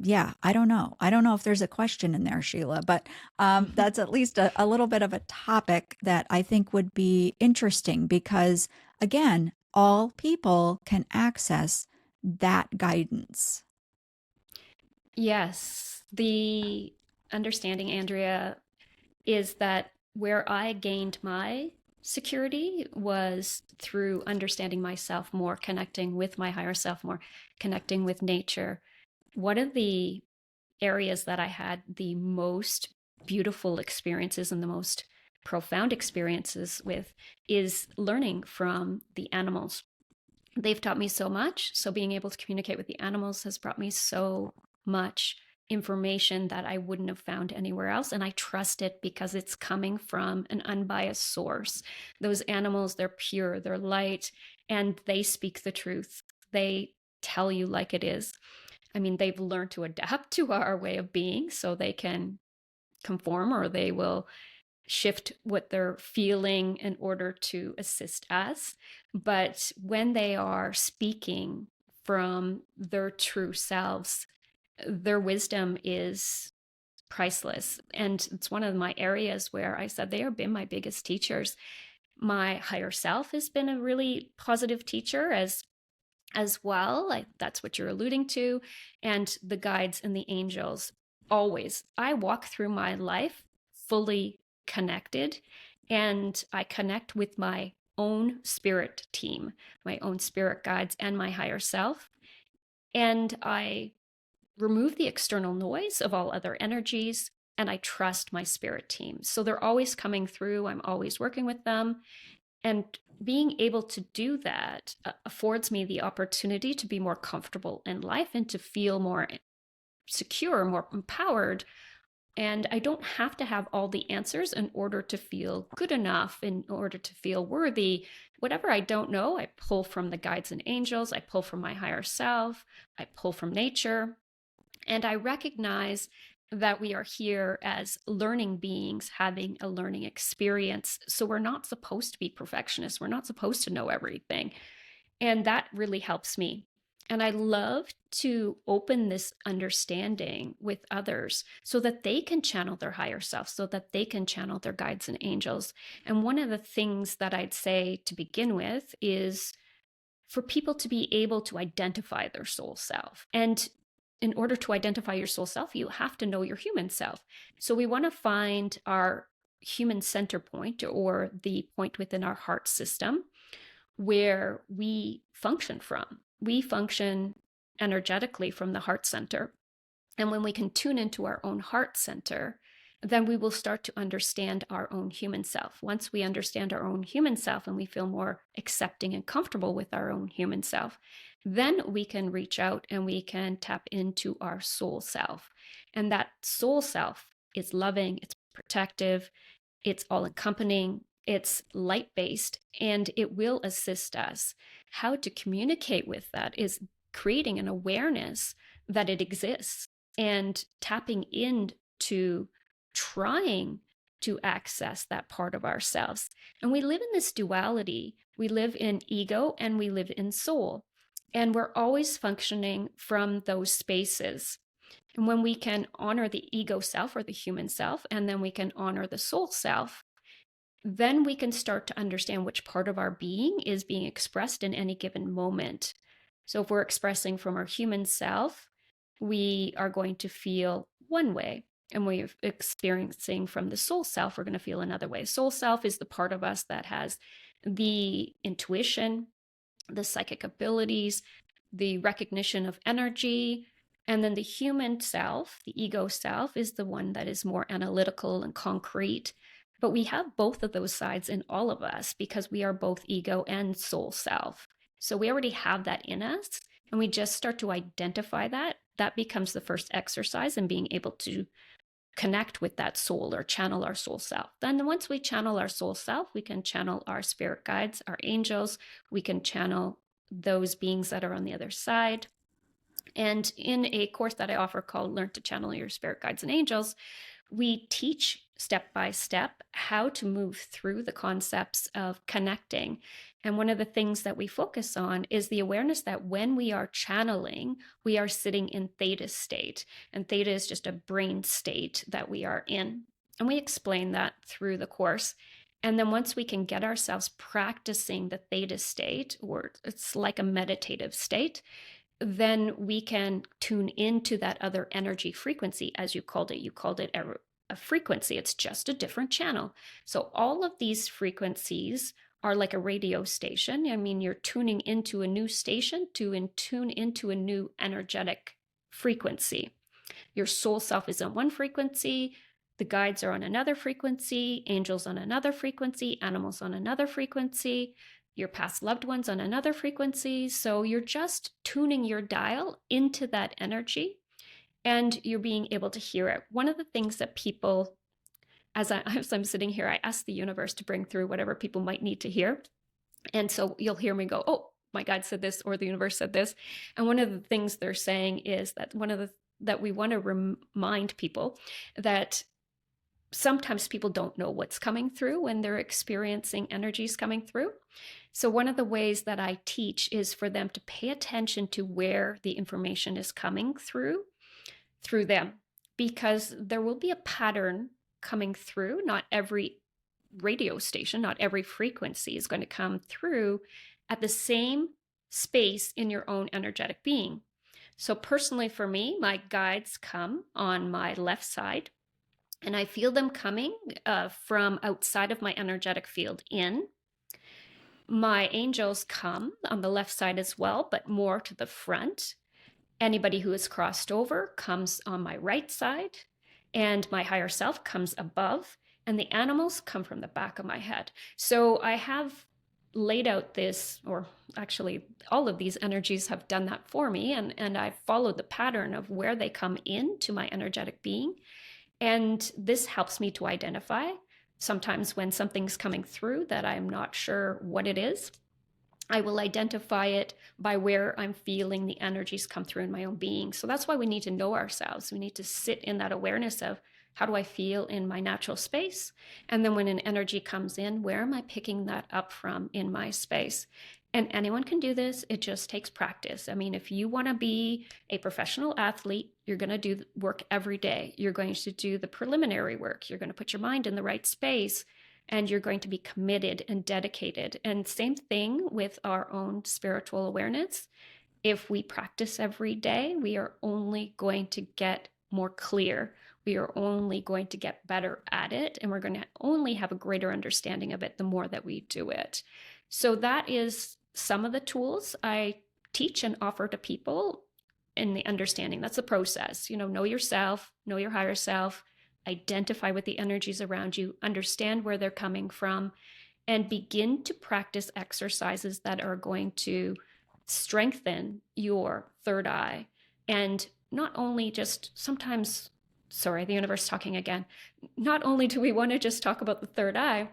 Yeah, I don't know. I don't know if there's a question in there, Sheila, but that's at least a little bit of a topic that I think would be interesting, because, again, all people can access that guidance. Yes. The understanding, Andrea, is that where I gained my security was through understanding myself more, connecting with my higher self more, connecting with nature. One of the areas that I had the most beautiful experiences and the most profound experiences with is learning from the animals. They've taught me so much. So being able to communicate with the animals has brought me so much information that I wouldn't have found anywhere else. And I trust it because it's coming from an unbiased source. Those animals, they're pure, they're light, and they speak the truth. They tell you like it is. I mean, they've learned to adapt to our way of being, so they can conform, or they will shift what they're feeling in order to assist us. But when they are speaking from their true selves, their wisdom is priceless. And it's one of my areas where I said they have been my biggest teachers. My higher self has been a really positive teacher as well. That's what you're alluding to. And the guides and the angels. Always. I walk through my life fully connected, and I connect with my own spirit team, my own spirit guides, and my higher self. And I remove the external noise of all other energies, and I trust my spirit team. So they're always coming through. I'm always working with them. And being able to do that affords me the opportunity to be more comfortable in life and to feel more secure, more empowered. And I don't have to have all the answers in order to feel good enough, in order to feel worthy. Whatever I don't know, I pull from the guides and angels, I pull from my higher self, I pull from nature. And I recognize that we are here as learning beings having a learning experience. So we're not supposed to be perfectionists. We're not supposed to know everything. And that really helps me. And I love to open this understanding with others so that they can channel their higher self, so that they can channel their guides and angels. And one of the things that I'd say to begin with is for people to be able to identify their soul self. And in order to identify your soul self, you have to know your human self. So we want to find our human center point, or the point within our heart system where we function from. We function energetically from the heart center. And when we can tune into our own heart center, then we will start to understand our own human self. Once we understand our own human self and we feel more accepting and comfortable with our own human self, then we can reach out and we can tap into our soul self. And that soul self is loving, it's protective, it's all accompanying, it's light based, and it will assist us. How to communicate with that is creating an awareness that it exists and tapping into trying to access that part of ourselves. And we live in this duality. We live in ego and we live in soul. And we're always functioning from those spaces. And when we can honor the ego self or the human self, and then we can honor the soul self, then we can start to understand which part of our being is being expressed in any given moment. So if we're expressing from our human self, we are going to feel one way. And we're experiencing from the soul self, we're going to feel another way. Soul self is the part of us that has the intuition, the psychic abilities, the recognition of energy. And then the human self, the ego self, is the one that is more analytical and concrete. But we have both of those sides in all of us because we are both ego and soul self. So we already have that in us, and we just start to identify that. That becomes the first exercise in being able to connect with that soul or channel our soul self. Then once we channel our soul self, we can channel our spirit guides, our angels. We can channel those beings that are on the other side. And in a course that I offer called Learn to Channel Your Spirit Guides and Angels, we teach step by step how to move through the concepts of connecting. And one of the things that we focus on is the awareness that when we are channeling, we are sitting in theta state. And theta is just a brain state that we are in. And we explain that through the course. And then once we can get ourselves practicing the theta state, or it's like a meditative state, then we can tune into that other energy frequency, as you called it. You called it a frequency. It's just a different channel. So all of these frequencies are like a radio station. I mean, you're tuning into a new station to tune into a new energetic frequency. Your soul self is on one frequency, the guides are on another frequency, angels on another frequency, animals on another frequency, your past loved ones on another frequency. So you're just tuning your dial into that energy and you're being able to hear it. One of the things that people, as I'm sitting here, I ask the universe to bring through whatever people might need to hear. And so you'll hear me go, oh, my guide said this, or the universe said this. And one of the things they're saying is that that we want to remind people that sometimes people don't know what's coming through when they're experiencing energies coming through. So one of the ways that I teach is for them to pay attention to where the information is coming through them, because there will be a pattern coming through. Not every radio station, not every frequency is going to come through at the same space in your own energetic being. So personally for me, my guides come on my left side, and I feel them coming from outside of my energetic field in. My angels come on the left side as well, but more to the front. Anybody who has crossed over comes on my right side, and my higher self comes above, and the animals come from the back of my head. So I have laid out this, or actually all of these energies have done that for me, and I've followed the pattern of where they come into my energetic being. And this helps me to identify sometimes when something's coming through that I'm not sure what it is. I will identify it by where I'm feeling the energies come through in my own being. So that's why we need to know ourselves. We need to sit in that awareness of, how do I feel in my natural space? And then when an energy comes in, where am I picking that up from in my space? And anyone can do this. It just takes practice. I mean, if you want to be a professional athlete, you're going to do work every day. You're going to do the preliminary work. You're going to put your mind in the right space, and you're going to be committed and dedicated. And same thing with our own spiritual awareness. If we practice every day, we are only going to get more clear. We are only going to get better at it, and we're going to only have a greater understanding of it the more that we do it. So that is some of the tools I teach and offer to people in the understanding. That's the process. Know yourself, know your higher self, identify with the energies around you, understand where they're coming from, and begin to practice exercises that are going to strengthen your third eye. And not only just sometimes, sorry, the universe talking again, not only do we want to just talk about the third eye,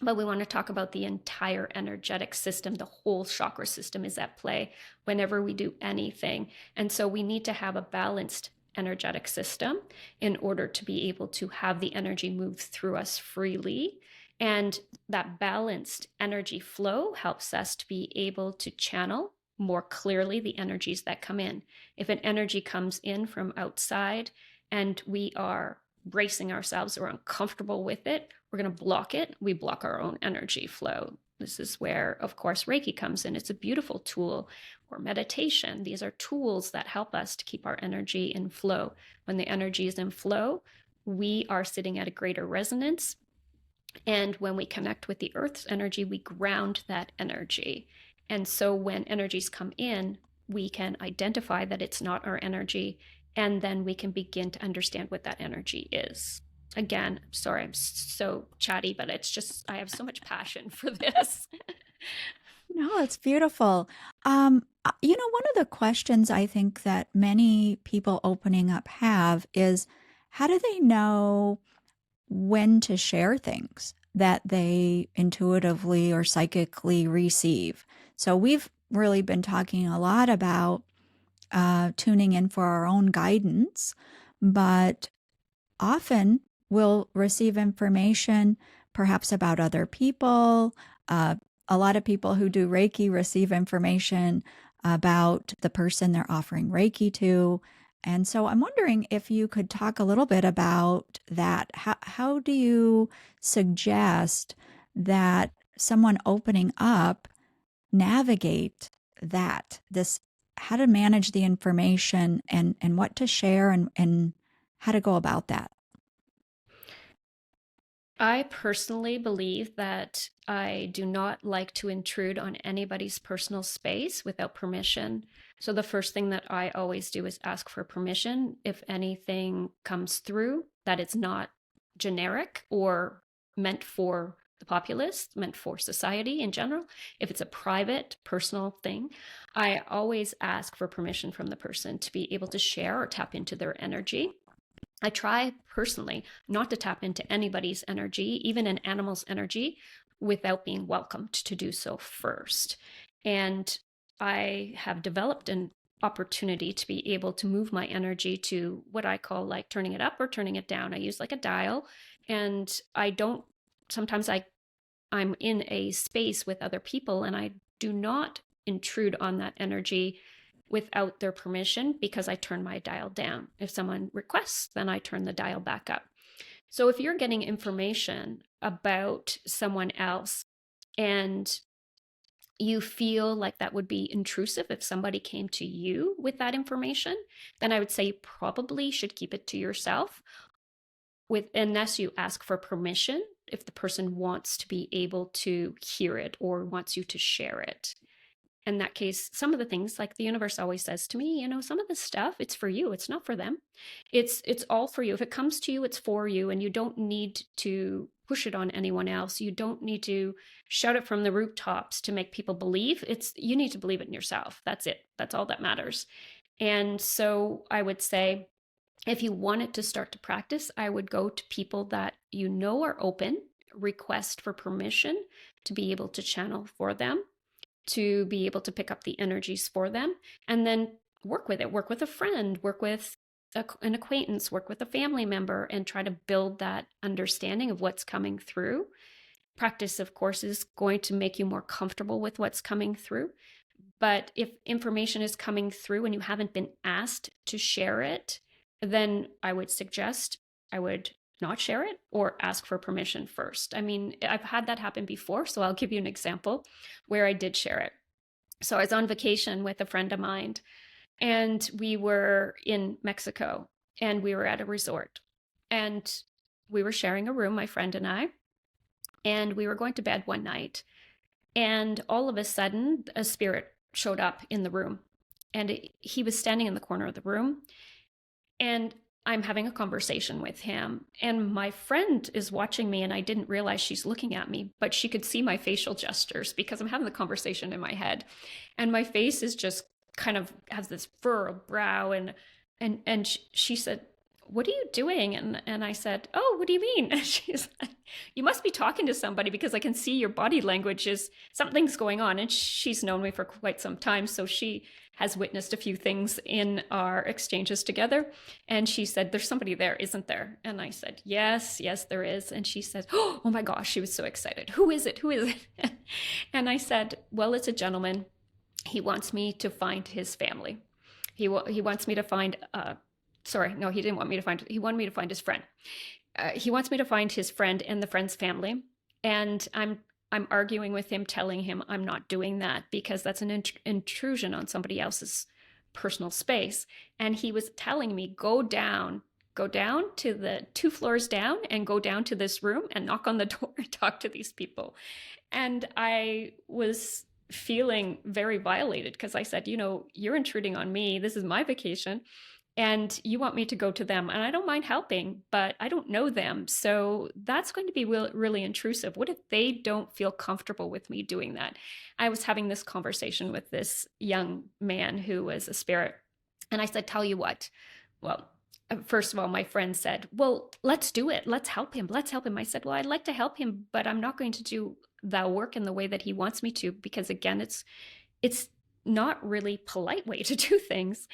but we want to talk about the entire energetic system. The whole chakra system is at play whenever we do anything. And so we need to have a balanced energetic system in order to be able to have the energy move through us freely. And that balanced energy flow helps us to be able to channel more clearly the energies that come in. If an energy comes in from outside and we are bracing ourselves or uncomfortable with it, we're going to block it. We block our own energy flow. This is where, of course, Reiki comes in. It's a beautiful tool, or meditation. These are tools that help us to keep our energy in flow. When the energy is in flow, we are sitting at a greater resonance. And when we connect with the earth's energy, we ground that energy. And so when energies come in, we can identify that it's not our energy, and then we can begin to understand what that energy is. Again, sorry, I'm so chatty, but it's just, I have so much passion for this. No, it's beautiful. One of the questions I think that many people opening up have is, how do they know when to share things that they intuitively or psychically receive? So we've really been talking a lot about tuning in for our own guidance, but often we'll receive information perhaps about other people. A lot of people who do Reiki receive information about the person they're offering Reiki to. And so I'm wondering if you could talk a little bit about that. How do you suggest that someone opening up navigate this, how to manage the information and what to share and how to go about that? I personally believe that I do not like to intrude on anybody's personal space without permission. So the first thing that I always do is ask for permission if anything comes through that it's not generic or meant for the populace, meant for society in general. If it's a private, personal thing, I always ask for permission from the person to be able to share or tap into their energy. I try personally not to tap into anybody's energy, even an animal's energy, without being welcomed to do so first. And I have developed an opportunity to be able to move my energy to what I call like turning it up or turning it down. I use like a dial, and I don't, sometimes I'm in a space with other people and I do not intrude on that energy without their permission, because I turn my dial down. If someone requests, then I turn the dial back up. So if you're getting information about someone else and you feel like that would be intrusive if somebody came to you with that information, then I would say you probably should keep it to yourself, unless you ask for permission, if the person wants to be able to hear it or wants you to share it. In that case, some of the things, like the universe always says to me, some of the stuff, it's for you. It's not for them. It's all for you. If it comes to you, it's for you, and you don't need to push it on anyone else. You don't need to shout it from the rooftops to make people believe. You need to believe it in yourself. That's it. That's all that matters. And so I would say, if you wanted to start to practice, I would go to people that you know are open, request for permission to be able to channel for them. to be able to pick up the energies for them and then work with it, work with a friend, work with an acquaintance, work with a family member, and try to build that understanding of what's coming through. Practice, of course, is going to make you more comfortable with what's coming through. But if information is coming through and you haven't been asked to share it, then I would suggest I would not share it or ask for permission first. I mean, I've had that happen before, so I'll give you an example where I did share it. So I was on vacation with a friend of mine, and we were in Mexico, and we were at a resort, and we were sharing a room, my friend and I, and we were going to bed one night, and all of a sudden a spirit showed up in the room, and he was standing in the corner of the room, and I'm having a conversation with him, and my friend is watching me, and I didn't realize she's looking at me, but she could see my facial gestures because I'm having the conversation in my head, and my face is just kind of has this furrowed brow, and she said, "What are you doing?" And I said, "Oh, what do you mean?" And she's like, "You must be talking to somebody because I can see your body language is something's going on." And she's known me for quite some time, so she has witnessed a few things in our exchanges together. And she said, "There's somebody there, isn't there?" And I said, "Yes, yes, there is." And she said, "Oh my gosh," she was so excited. "Who is it? Who is it?" And I said, "Well, it's a gentleman. He wants me to find his family. He wants me to find, sorry, no, he didn't want me to find, he wanted me to find his friend. He wants me to find his friend and the friend's family. And I'm arguing with him, telling him I'm not doing that because that's an intrusion on somebody else's personal space." And he was telling me, go down to the 2 floors down and go down to this room and knock on the door and talk to these people. And I was feeling very violated because I said, "You're intruding on me. This is my vacation. And you want me to go to them, and I don't mind helping, but I don't know them. So that's going to be really intrusive. What if they don't feel comfortable with me doing that?" I was having this conversation with this young man who was a spirit. And I said, "Tell you what, well, first of all, my friend said, well, let's do it. Let's help him. Let's help him." I said, "Well, I'd like to help him, but I'm not going to do the work in the way that he wants me to, because again, it's not really polite way to do things."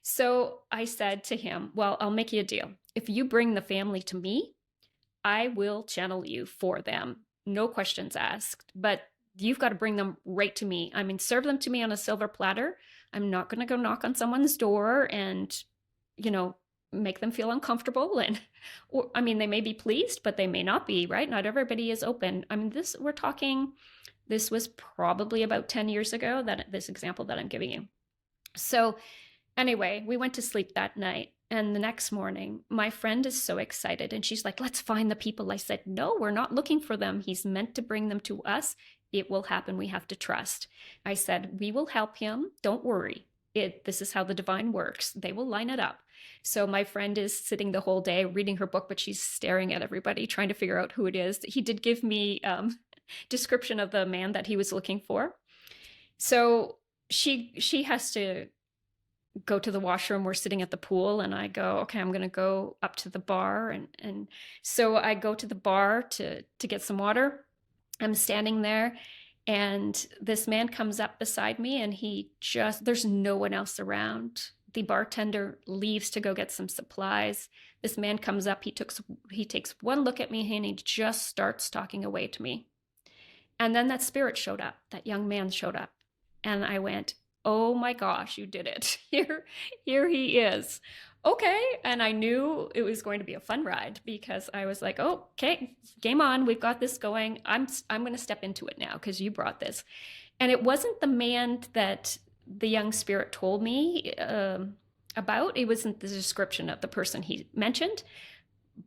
So I said to him, "Well, I'll make you a deal. If you bring the family to me, I will channel you for them. No questions asked, but you've got to bring them right to me. I mean, serve them to me on a silver platter. I'm not going to go knock on someone's door and, make them feel uncomfortable. And, or, I mean, they may be pleased, but they may not be, right? Not everybody is open. I mean, this was probably about 10 years ago, this example that I'm giving you." So anyway, we went to sleep that night. And the next morning, my friend is so excited. And she's like, "Let's find the people." I said, "No, we're not looking for them. He's meant to bring them to us. It will happen. We have to trust." I said, "We will help him. Don't worry. This is how the divine works. They will line it up." So my friend is sitting the whole day reading her book, but she's staring at everybody, trying to figure out who it is. He did give me description of the man that he was looking for. So she has to go to the washroom. We're sitting at the pool, and I go, "Okay, I'm going to go up to the bar." And so I go to the bar to get some water. I'm standing there, and this man comes up beside me, and there's no one else around. The bartender leaves to go get some supplies. This man comes up, he takes one look at me, and he just starts talking away to me. And then that spirit showed up, that young man showed up. And I went, "Oh my gosh, you did it. Here he is." Okay. And I knew it was going to be a fun ride because I was like, "Oh, okay, game on. We've got this going. I'm going to step into it now because you brought this." And it wasn't the man that the young spirit told me about. It wasn't the description of the person he mentioned,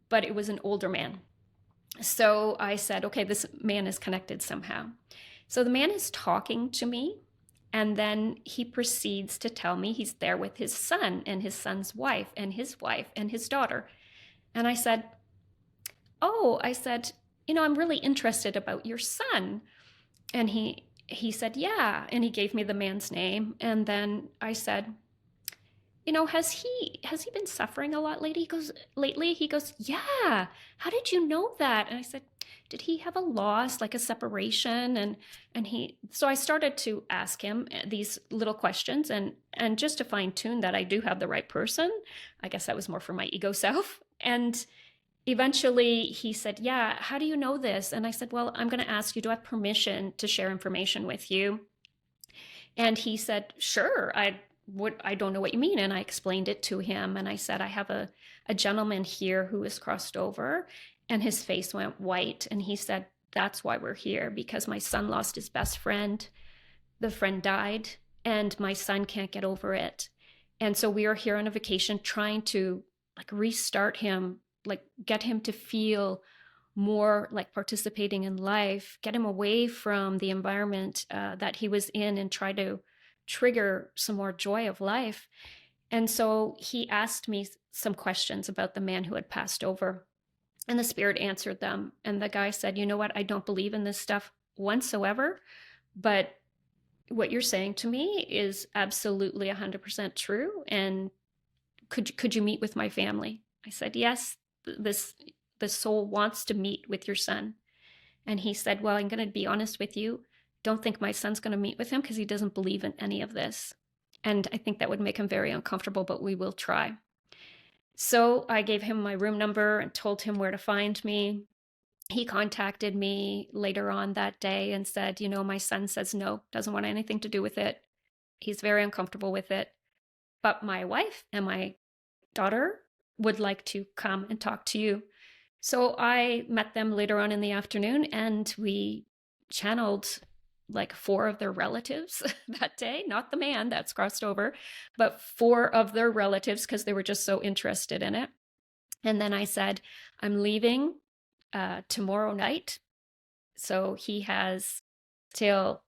but it was an older man. So I said, okay, this man is connected somehow. So the man is talking to me, and then he proceeds to tell me he's there with his son and his son's wife and his daughter. And I said, "Oh," I said, "I'm really interested about your son." And he said, "Yeah." And he gave me the man's name. And then I said, has he been suffering a lot lately? He goes, yeah. How did you know that? And I said, did he have a loss, like a separation? So I started to ask him these little questions, and just to fine tune that I do have the right person. I guess that was more for my ego self. And eventually he said, yeah, how do you know this? And I said, well, I'm going to ask you, do I have permission to share information with you? And he said, sure, I don't know what you mean. And I explained it to him. And I said, I have a gentleman here who has crossed over, and his face went white. And he said, that's why we're here, because my son lost his best friend. The friend died, and my son can't get over it. And so we are here on a vacation trying to like restart him, like get him to feel more like participating in life, get him away from the environment that he was in, and try to trigger some more joy of life. And so he asked me some questions about the man who had passed over, and the spirit answered them. And the guy said, you know what? I don't believe in this stuff whatsoever, but what you're saying to me is absolutely 100% true. And could you meet with my family? I said, yes, this the soul wants to meet with your son. And he said, well, I'm going to be honest with you. Don't think my son's going to meet with him, because he doesn't believe in any of this. And I think that would make him very uncomfortable, but we will try. So I gave him my room number and told him where to find me. He contacted me later on that day and said, my son says no, doesn't want anything to do with it. He's very uncomfortable with it. But my wife and my daughter would like to come and talk to you. So I met them later on in the afternoon, and we channeled like 4 of their relatives that day, not the man that's crossed over, but 4 of their relatives, because they were just so interested in it. And then I said, I'm leaving tomorrow night. So he has till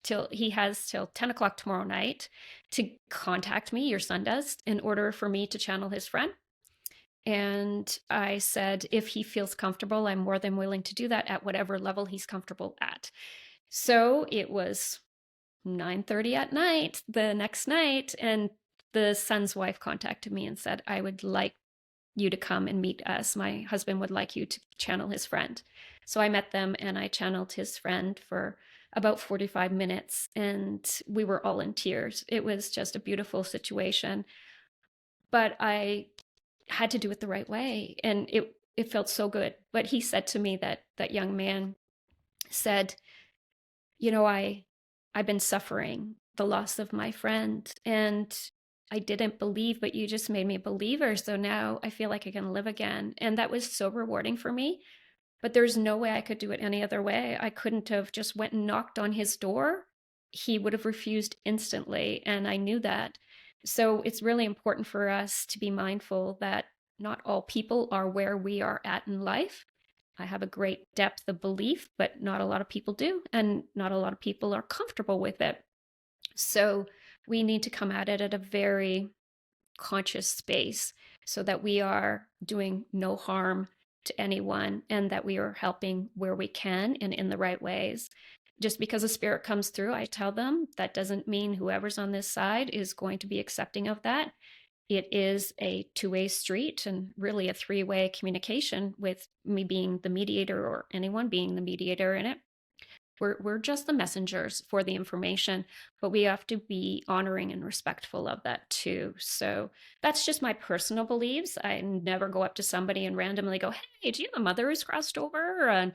10 o'clock tomorrow night to contact me, your son does, in order for me to channel his friend. And I said, if he feels comfortable, I'm more than willing to do that at whatever level he's comfortable at. So it was 9:30 at night the next night, and the son's wife contacted me and said, I would like you to come and meet us. My husband would like you to channel his friend. So I met them, and I channeled his friend for about 45 minutes, and we were all in tears. It was just a beautiful situation. But I had to do it the right way, and it felt so good. But he said to me, that young man said, I've been suffering the loss of my friend, and I didn't believe, but you just made me a believer. So now I feel like I can live again. And that was so rewarding for me. But there's no way I could do it any other way. I couldn't have just went and knocked on his door. He would have refused instantly, and I knew that. So it's really important for us to be mindful that not all people are where we are at in life. I have a great depth of belief, but not a lot of people do, and not a lot of people are comfortable with it. So we need to come at it at a very conscious space, so that we are doing no harm to anyone, and that we are helping where we can and in the right ways. Just because a spirit comes through, I tell them that doesn't mean whoever's on this side is going to be accepting of that. It is a 2-way street, and really a 3-way communication, with me being the mediator or anyone being the mediator in it. We're just the messengers for the information, but we have to be honoring and respectful of that too. So that's just my personal beliefs. I never go up to somebody and randomly go, hey, do you have a mother who's crossed over? And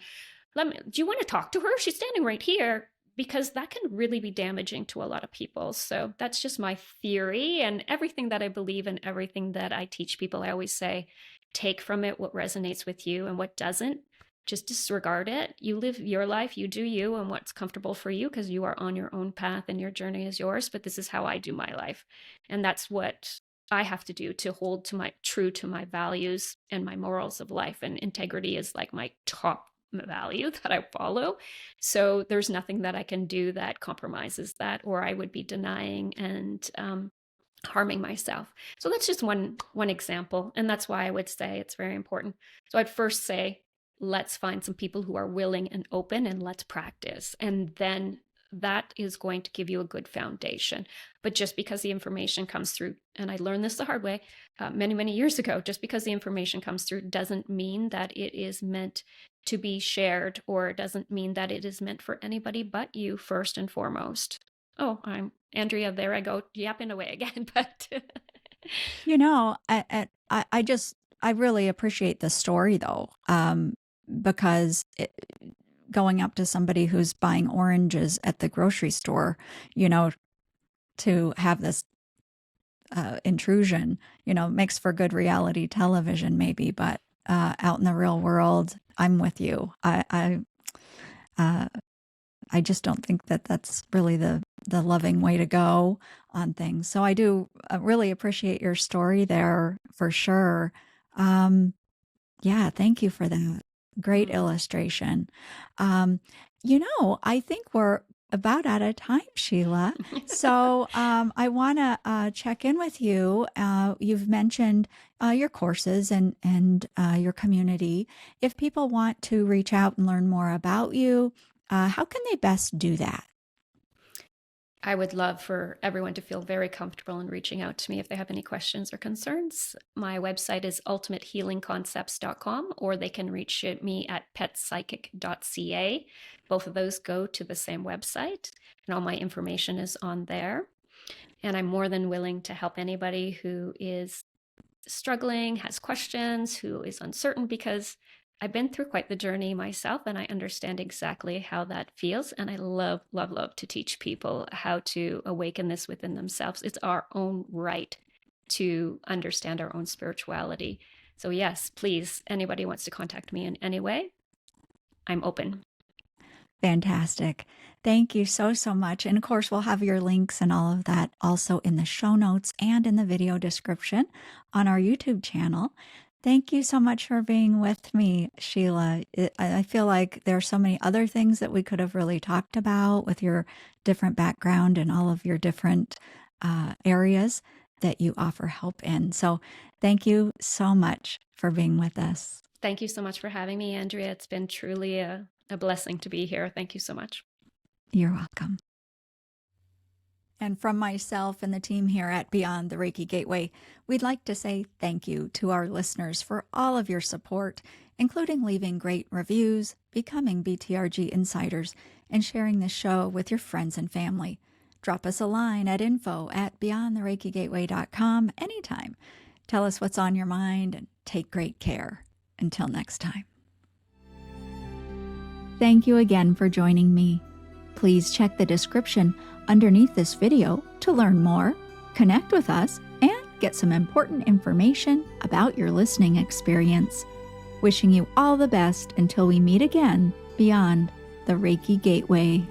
do you want to talk to her? She's standing right here. Because that can really be damaging to a lot of people. So that's just my theory, and everything that I believe and everything that I teach people. I always say, take from it what resonates with you, and what doesn't, just disregard it. You live your life, you do you, and what's comfortable for you, because you are on your own path and your journey is yours. But this is how I do my life. And that's what I have to do to hold true to my values and my morals of life. And integrity is like my top value that I follow. So there's nothing that I can do that compromises that, or I would be denying and harming myself. So that's just one example. And that's why I would say it's very important. So I'd first say, let's find some people who are willing and open, and let's practice. And then that is going to give you a good foundation. But just because the information comes through, and I learned this the hard way many, many years ago, just because the information comes through doesn't mean that it is meant to be shared, or it doesn't mean that it is meant for anybody but you first and foremost. Oh, I'm Andrea. There I go, yapping away again. But I really appreciate the story though, because going up to somebody who's buying oranges at the grocery store, to have this intrusion, makes for good reality television maybe, but out in the real world, I'm with you. I just don't think that that's really the loving way to go on things. So I do really appreciate your story there for sure. Yeah, thank you for that. Great illustration. I think we're about out of time, Sheila. So I want to check in with you. You've mentioned your courses and your community. If people want to reach out and learn more about you, how can they best do that? I would love for everyone to feel very comfortable in reaching out to me if they have any questions or concerns. My website is ultimatehealingconcepts.com, or they can reach me at petpsychic.ca. Both of those go to the same website, and all my information is on there. And I'm more than willing to help anybody who is struggling, has questions, who is uncertain, because I've been through quite the journey myself, and I understand exactly how that feels. And I love, love, love to teach people how to awaken this within themselves. It's our own right to understand our own spirituality. So yes, please, anybody wants to contact me in any way, I'm open. Fantastic. Thank you so, so much. And of course, we'll have your links and all of that also in the show notes and in the video description on our YouTube channel. Thank you so much for being with me, Sheila. I feel like there are so many other things that we could have really talked about with your different background and all of your different areas that you offer help in. So thank you so much for being with us. Thank you so much for having me, Andrea. It's been truly a blessing to be here. Thank you so much. You're welcome. And from myself and the team here at Beyond the Reiki Gateway, we'd like to say thank you to our listeners for all of your support, including leaving great reviews, becoming BTRG insiders, and sharing this show with your friends and family. Drop us a line at info@beyondthereikigateway.com anytime. Tell us what's on your mind and take great care. Until next time. Thank you again for joining me. Please check the description underneath this video to learn more, connect with us, and get some important information about your listening experience. Wishing you all the best until we meet again beyond the Reiki Gateway.